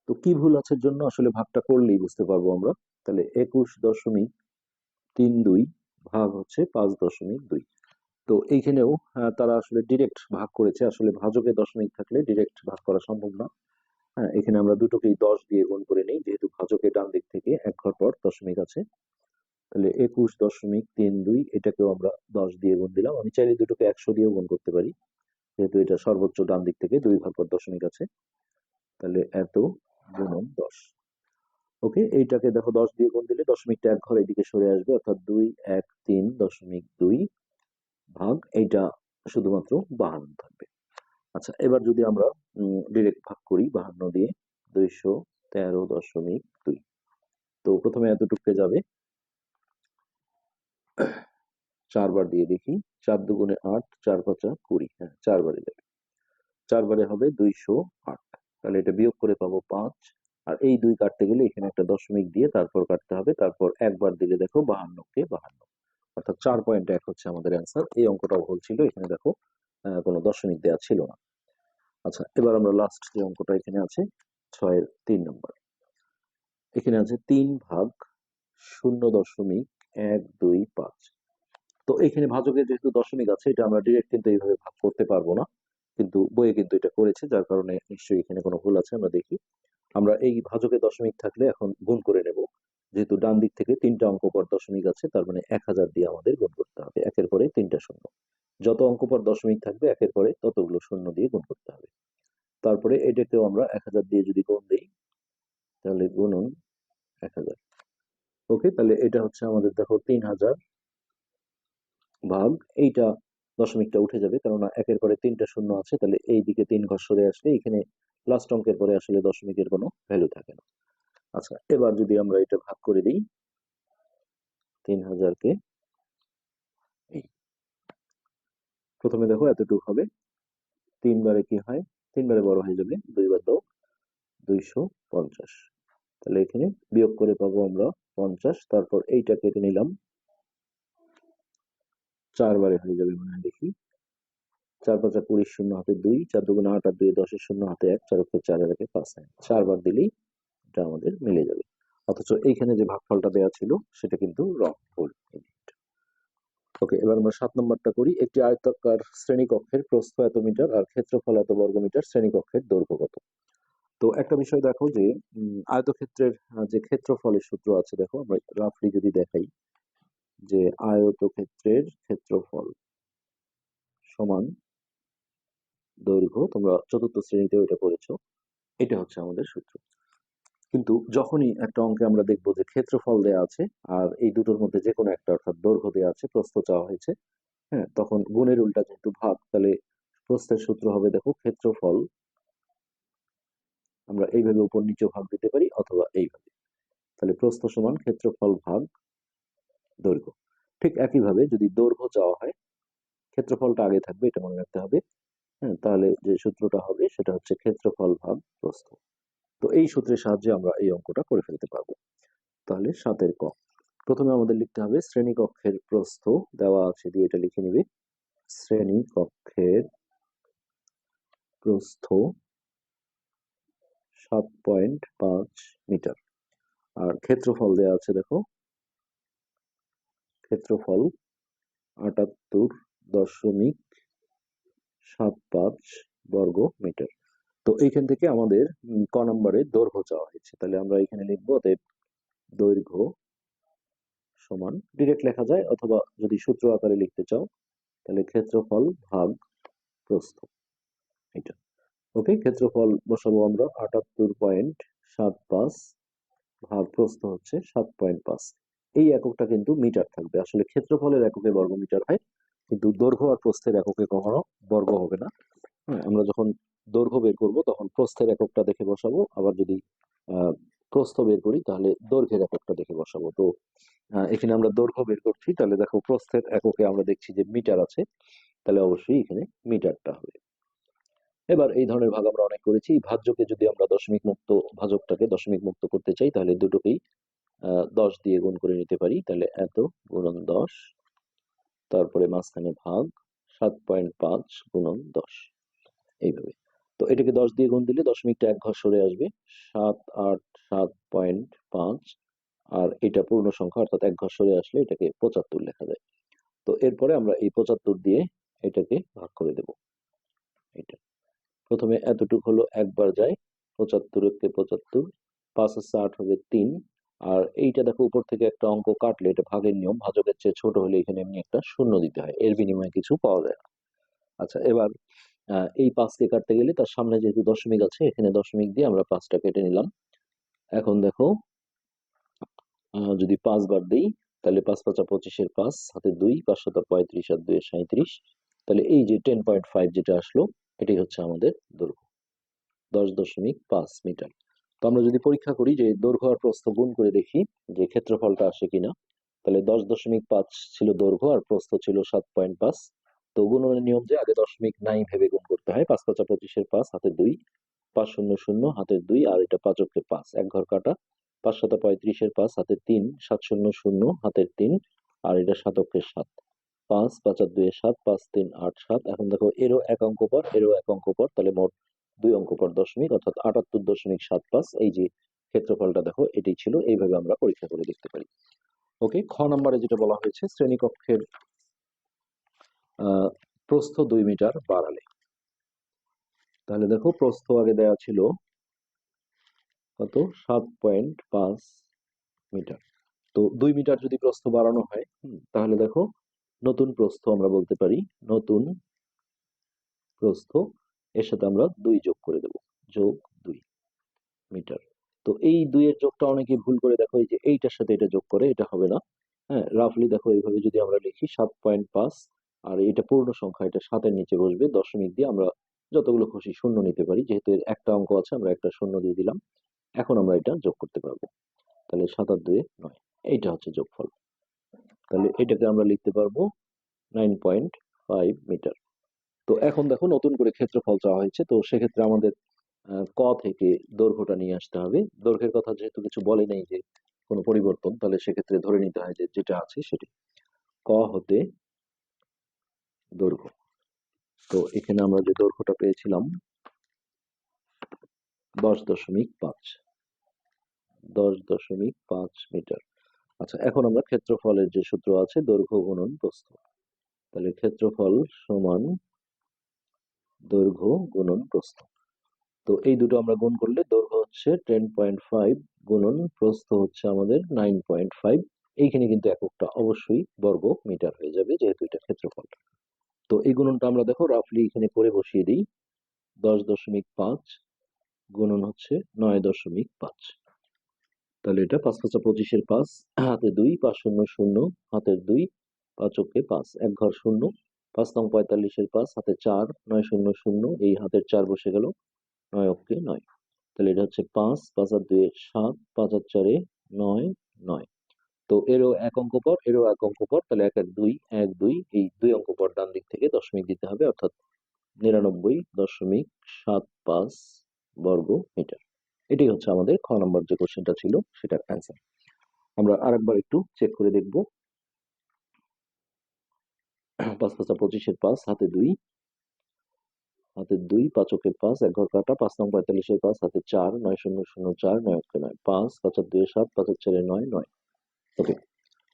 তো কি ভুল আছে জন্য আসলে ভাগটা করলেই বুঝতে পারবো আমরা, তাহলে 21.32 ভাগ হচ্ছে 5.2, তো এইখানেও তারা আসলে ডিরেক্ট ভাগ করেছে, আসলে ভাজকে দশমিক থাকলে ডিরেক্ট ভাগ করা সম্ভব না, হ্যাঁ, এখানে আমরা দুটোকেই 10 দিয়ে গুণ করে নিই, যেহেতু ভাজকে ডান দিক থেকে এক ঘর পর দশমিক আছে, তাহলে 21.32 এটাকেও আমরা 10 দিয়ে গুণ দিলাম, আমি চাইলে দুটোকে 100 দিয়েও গুণ করতে পারি, যেহেতু এটা সর্বোচ্চ ডান দিক থেকে 2 ঘর পর দশমিক আছে, তাহলে এত গুণন 10। ওকে, এইটাকে দেখো 10 দিয়ে গুণ দিলে দশমিকটা এক ঘর এদিকে সরে আসবে, অর্থাৎ 213.2 ভাগ এইটা শুধুমাত্র 52 থাকবে। আচ্ছা, এবার যদি আমরা ডিরেক্ট ভাগ করি 52 দিয়ে 213.2, তো প্রথমে এতটুকু যাবে, 4 বার দিয়ে দেখি, 4 2 8, 4 5 20, হ্যাঁ 4 বারে যাবে, 4 বারে হবে 208, তাহলে এটা বিয়োগ করে পাবো 5। আর এই 2 কাটতে গেলে এখানে একটা দশমিক দিয়ে তারপর কাটতে হবে, তারপর একবার দিলে দেখো 52 কে 52, অর্থাৎ 4.1 হচ্ছে আমাদের অ্যান্সার। এই অঙ্কটাও ভুল ছিল, এখানে দেখো কোনো দশমিক দেওয়া ছিল না। আচ্ছা, এবার আমরা লাস্ট যে অঙ্কটা এখানে আছে 6-এর 3 নম্বর। এখানে আছে 3/0.125। তো এখানে ভাজকের যেহেতু দশমিক আছে, এটা আমরা ডিরেক্ট কিন্তু এইভাবে ভাগ করতে পারবো না, কিন্তু বইয়ে কিন্তু এটা করেছে, যার কারণে নিশ্চয়ই এখানে কোনো ভুল আছে। আমরা দেখি, আমরা এই ভাজকে দশমিক থাকলে এখন গুণ করে নেব। যেহেতু ডান দিক থেকে 3টা অঙ্ক পর দশমিক আছে, তার মানে 1000 দিয়ে আমাদের গুণ করতে হবে, একের পরে 3টা শূন্য। যত অঙ্ক পর দশমিক থাকবে একের পরে ততগুলো শূন্য দিয়ে গুণ করতে হবে। তারপরে এটাকেও আমরা 1000 দিয়ে যদি গুণ দিই, তাহলে গুণন 1000। ওকে, তাহলে এটা হচ্ছে আমাদের দেখো 3000 ভাগ, এইটা দশমিকটা উঠে যাবে, কেননা একের পরে 3টা শূন্য আছে, তাহলে এই দিকে 3 ঘর সরে আসলে এখানে লাস্ট অঙ্কের পরে আসলে দশমিকের কোনো ভ্যালু থাকে না। আচ্ছা, এবার যদি আমরা এটা ভাগ করে দিই 3000-কে, এই প্রথমে দেখো এতটুকু হবে, 3 বারে কি হয়, 3 বারে বড় হয়ে যাবে, 2 বার দাও 250। তাহলে এখানে বিয়োগ করে পাবো আমরা 50, তারপর এইটা কেটে নিলাম, 4 বারে হয়ে যাবে মনে হয়, দেখি 4 × 5 = 20, শূন্য হাতে 2, 4 × 2 = 8, আর 2 10, শূন্য হাতে 1, 4 × 4 = 5, 4 বার দিলেই এটা আমাদের মিলে যাবে। অথচ এইখানে যে ভাগফলটা দেওয়া ছিল সেটা কিন্তু রং, ভুল। ওকে, এবার আমরা 7 নম্বরটা করি। একটি আয়তাকার শ্রেণীকক্ষের প্রস্থ এত মিটার আর ক্ষেত্রফল এত বর্গমিটার, শ্রেণীকক্ষের দৈর্ঘ্য কত? তো একটা বিষয় দেখো যে আয়তক্ষেত্রের যে ক্ষেত্রফলের সূত্র আছে, দেখো আমরা রাফলি যদি দেখাই যে আয়তক্ষেত্রের ক্ষেত্রফল সমান দৈর্ঘ্য, তোমরা চতুর্থ শ্রেণীতে ওইটা করেছো, এটা হচ্ছে আমাদের সূত্র। কিন্তু যখনই একটা অঙ্কে আমরা দেখবো যে ক্ষেত্রফল দেয়া আছে আর এই দুটোর মধ্যে যে কোনো একটা, অর্থাৎ দৈর্ঘ্য দেওয়া আছে, প্রস্থ চাওয়া হয়েছে, হ্যাঁ, তখন গুণের উল্টা যেহেতু ভাগ, তাহলে প্রস্থের সূত্র হবে দেখো ক্ষেত্রফল, আমরা এইভাবে উপর নিচে ভাগ দিতে পারি অথবা এইভাবে, তাহলে প্রস্থ সমান ক্ষেত্রফল ভাগ দৈর্ঘ্য। ঠিক একইভাবে যদি দৈর্ঘ্য চাওয়া হয়, ক্ষেত্রফলটা আগে থাকবে, এটা মনে রাখতে হবে। হ্যাঁ, তাহলে যে সূত্রটা হবে সেটা হচ্ছে ক্ষেত্রফল ভাগ প্রস্থ। তো এই সূত্রের সাহায্যে আমরা এই অঙ্কটা করে ফেলতে পারবো। তাহলে 7-এর ক, প্রথমে আমাদের লিখতে হবে শ্রেণীকক্ষের প্রস্থ দেওয়া আছে দিয়ে এটা লিখে নিবে, শ্রেণীকক্ষের প্রস্থ 7.5 মিটার, আর ক্ষেত্রফল দেওয়া আছে দেখো, ক্ষেত্রফল 78.75 বর্গ মিটার। তো এইখান থেকে আমাদের ক নম্বরে দৈর্ঘ্য চাওয়া হয়েছে, তাহলে আমরা এখানে লিখবো অতএব দৈর্ঘ্য সমান, ডিরেক্ট লেখা যায় অথবা যদি সূত্র আকারে লিখতে চাও তাহলে ক্ষেত্রফল ভাগ প্রস্থ, এটা। ওকে, ক্ষেত্রফল বসাবো আমরা 78.75 ভাগ প্রস্থ হচ্ছে 7.5। এই এককটা কিন্তু মিটার থাকবে, আসলে ক্ষেত্রফলের এককে বর্গ মিটার হয়, কিন্তু দৈর্ঘ্য আর প্রস্থের এককে কখনো বর্গ হবে না। হ্যাঁ, আমরা যখন দৈর্ঘ্য বের করব তখন প্রস্থের এককটা দেখে বসাবো, আবার যদি প্রস্থ বের করি তাহলে দৈর্ঘ্যের এককটা দেখে বসাবো। তো এখানে আমরা দৈর্ঘ্য বের করছি, তাহলে দেখো প্রস্থের এককে আমরা দেখছি যে মিটার আছে, তাহলে অবশ্যই এখানে মিটারটা হবে। এবার এই ধরনের ভাগ আমরা অনেক করেছি। ভাজ্যকে যদি আমরা দশমিক মুক্ত, ভাজকটাকে দশমিক মুক্ত করতে চাই, তাহলে দুটোকেই 10 দিয়ে গুণ করে নিতে পারি, তাহলে এত গুণন 10, তারপরে মাঝখানে ভাগ 7.5 গুণন 10, এইভাবে। তো এটাকে 10 দিয়ে গুণ দিলে দশমিকটা এক ঘর সরে আসবে, 7 8 7.5, আর এটা পূর্ণ সংখ্যা অর্থাৎ এক ঘর সরে আসলে এটাকে 75 লেখা যায়। তো এরপরে আমরা এই 75 দিয়ে এটাকে ভাগ করে দেব। এটা প্রথমে এতটুকু হলো, একবার যায় 75-কে 75, 5 আর 8 হবে 3, আর এইটা দেখো উপর থেকে একটা অঙ্ক কাটলে, এটা ভাগের নিয়ম, ভাজকের চেয়ে ছোট হলে এখানে এমনি একটা শূন্য দিতে হয়, এর বিনিময়ে কিছু পাওয়া যায় না। আচ্ছা, এবার এই 5কে কাটতে গেলে তার সামনে যেহেতু দশমিক আছে, এখানে দশমিক দিয়ে আমরা 5টা কেটে নিলাম। এখন দেখো যদি 5 বার দিই, তাহলে 5 5 25-এর 5 হাতে 2, 5 7 35 আর 2 37, তাহলে এই যে 10.5 যেটা আসলো, এটাই হচ্ছে আমাদের দৈর্ঘ্য, 10.5 মিটার। তো আমরা যদি পরীক্ষা করি যে দৈর্ঘ্য আর প্রস্থ গুণ করে দেখি যে ক্ষেত্রফলটা আসে কিনা, তাহলে 10.5 ছিল দৈর্ঘ্য আর প্রস্থ ছিল 7.5। তো গুণনের নিয়ম যে আগে দশমিক নাই ভেবে গুণ করতে হয়, 5 5 25-এর 5 হাতে 2, 5 0 0 হাতের 2 আর এটা 5 অক্ষে 5 এক ঘর কাটা। 5 7 35 5 হাতের 3 7 0 0 হাতের 3 আর এটা 7 অক্ষের 7 5 5 আর 2 7 5 3 8 7। এখন দেখো এরও এক অঙ্ক পর এরও এক অঙ্ক পর, তাহলে মোট 2 অঙ্ক পর দশমিক অর্থাৎ 78.75। এই যে ক্ষেত্রফলটা দেখো এটাই ছিল, এইভাবে আমরা পরীক্ষা করে দেখতে পারি। ওকে, খ নম্বরে যেটা বলা হয়েছে শ্রেণীকক্ষের প্রস্থ 2 মিটার বাড়ালে। তাহলে দেখো প্রস্থ আগে দেওয়া ছিল কত 7.5 মিটার। তো 2 মিটার যদি প্রস্থ বাড়ানো হয় তাহলে দেখো নতুন প্রস্থ আমরা বলতে পারি নতুন প্রস্থ, এর সাথে আমরা 2 যোগ করে দেব, যোগ 2 মিটার। তো এই 2 এর যোগটা অনেকেই ভুল করে দেখো এই যে এইটার সাথে এটা যোগ করে, এটা হবে না। হ্যাঁ, রাফলি দেখো এইভাবে যদি আমরা লিখি 7.5 আর এটা পূর্ণ সংখ্যা, এটা 7 এর নিচে বসবে, দশমিক দিয়ে আমরা যতগুলো খুশি শূন্য নিতে পারি, যেহেতু এর একটা অঙ্ক আছে আমরা একটা শূন্য দিয়ে দিলাম। এখন আমরা এটা যোগ করতে পারবো, তাহলে 7 আর 2 9, এইটা হচ্ছে যোগফল। তাহলে এটাকে আমরা লিখতে পারবো 9.5 মিটার। তো এখন দেখো নতুন করে ক্ষেত্রফল চাওয়া হয়েছে, তো সেক্ষেত্রে আমাদের ক থেকে দৈর্ঘ্যটা নিয়ে আসতে হবে। দৈর্ঘ্যের কথা যেহেতু কিছু বলে নেই যে কোনো পরিবর্তন, তাহলে সেক্ষেত্রে ধরে নিতে হয় যে যেটা আছে সেটি। ক হতে দৈর্ঘ্য, তো এখানে আমরা যে দৈর্ঘ্যটা পেয়েছিলাম 10.5 10.5 মিটার। আচ্ছা, এখন আমরা ক্ষেত্রফলের যে সূত্র আছে দৈর্ঘ্য গুণন প্রস্থ, তাহলে ক্ষেত্রফল সমান দৈর্ঘ্য গুণন প্রস্থ। তো এই দুটো আমরা গুণ করলে দৈর্ঘ্য হচ্ছে 10.5 গুণন প্রস্থ হচ্ছে আমাদের 9.5। এইখানে কিন্তু এককটা অবশ্যই বর্গ মিটার হয়ে যাবে যেহেতু এটা ক্ষেত্রফল। তো এই গুণনটা আমরা দেখো রাফলি এখানে করে বসিয়ে দিই, 10.5 গুণন হচ্ছে 9.5। তাহলে এটা 5 5 25 5 হাতে 2 5 0 0 হাতের 2 5 অক্ষে 5 এক ঘর শূন্য। 5 নং 45 5 হাতে 4 9 0 0 এই হাতের 4 বসে গেল, 9 অক্ষে 9। তাহলে এটা হচ্ছে 5 5 আর 2 7 5 আর 4 9 9। তো এরও এক অঙ্ক পর এরও এক অঙ্ক পর, তাহলে 1 আর 2 1 2, এই 2 অঙ্ক পর ডান দিক থেকে দশমিক দিতে হবে, অর্থাৎ 99.75 বর্গ মিটার। এটাই হচ্ছে আমাদের খ নম্বর যে কোশ্চেনটা ছিল সেটার অ্যান্সার। আমরা আরেকবার একটু চেক করে দেখব। 5 5 25 5 হাতে 2 5 অক্ষে 5 এক ঘর কাটা। 5 নং 45 5 হাতে 4 9 0 0 4 9 অক্ষে 9 5 5 আর 2 7 5 আর 4 9 9। ওকে,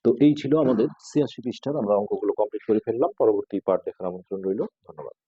তো এই ছিল আমাদের 86 পৃষ্ঠার, আমরা অঙ্কগুলো কমপ্লিট করে ফেললাম। পরবর্তী পার্ট দেখার আমন্ত্রণ রইল। ধন্যবাদ।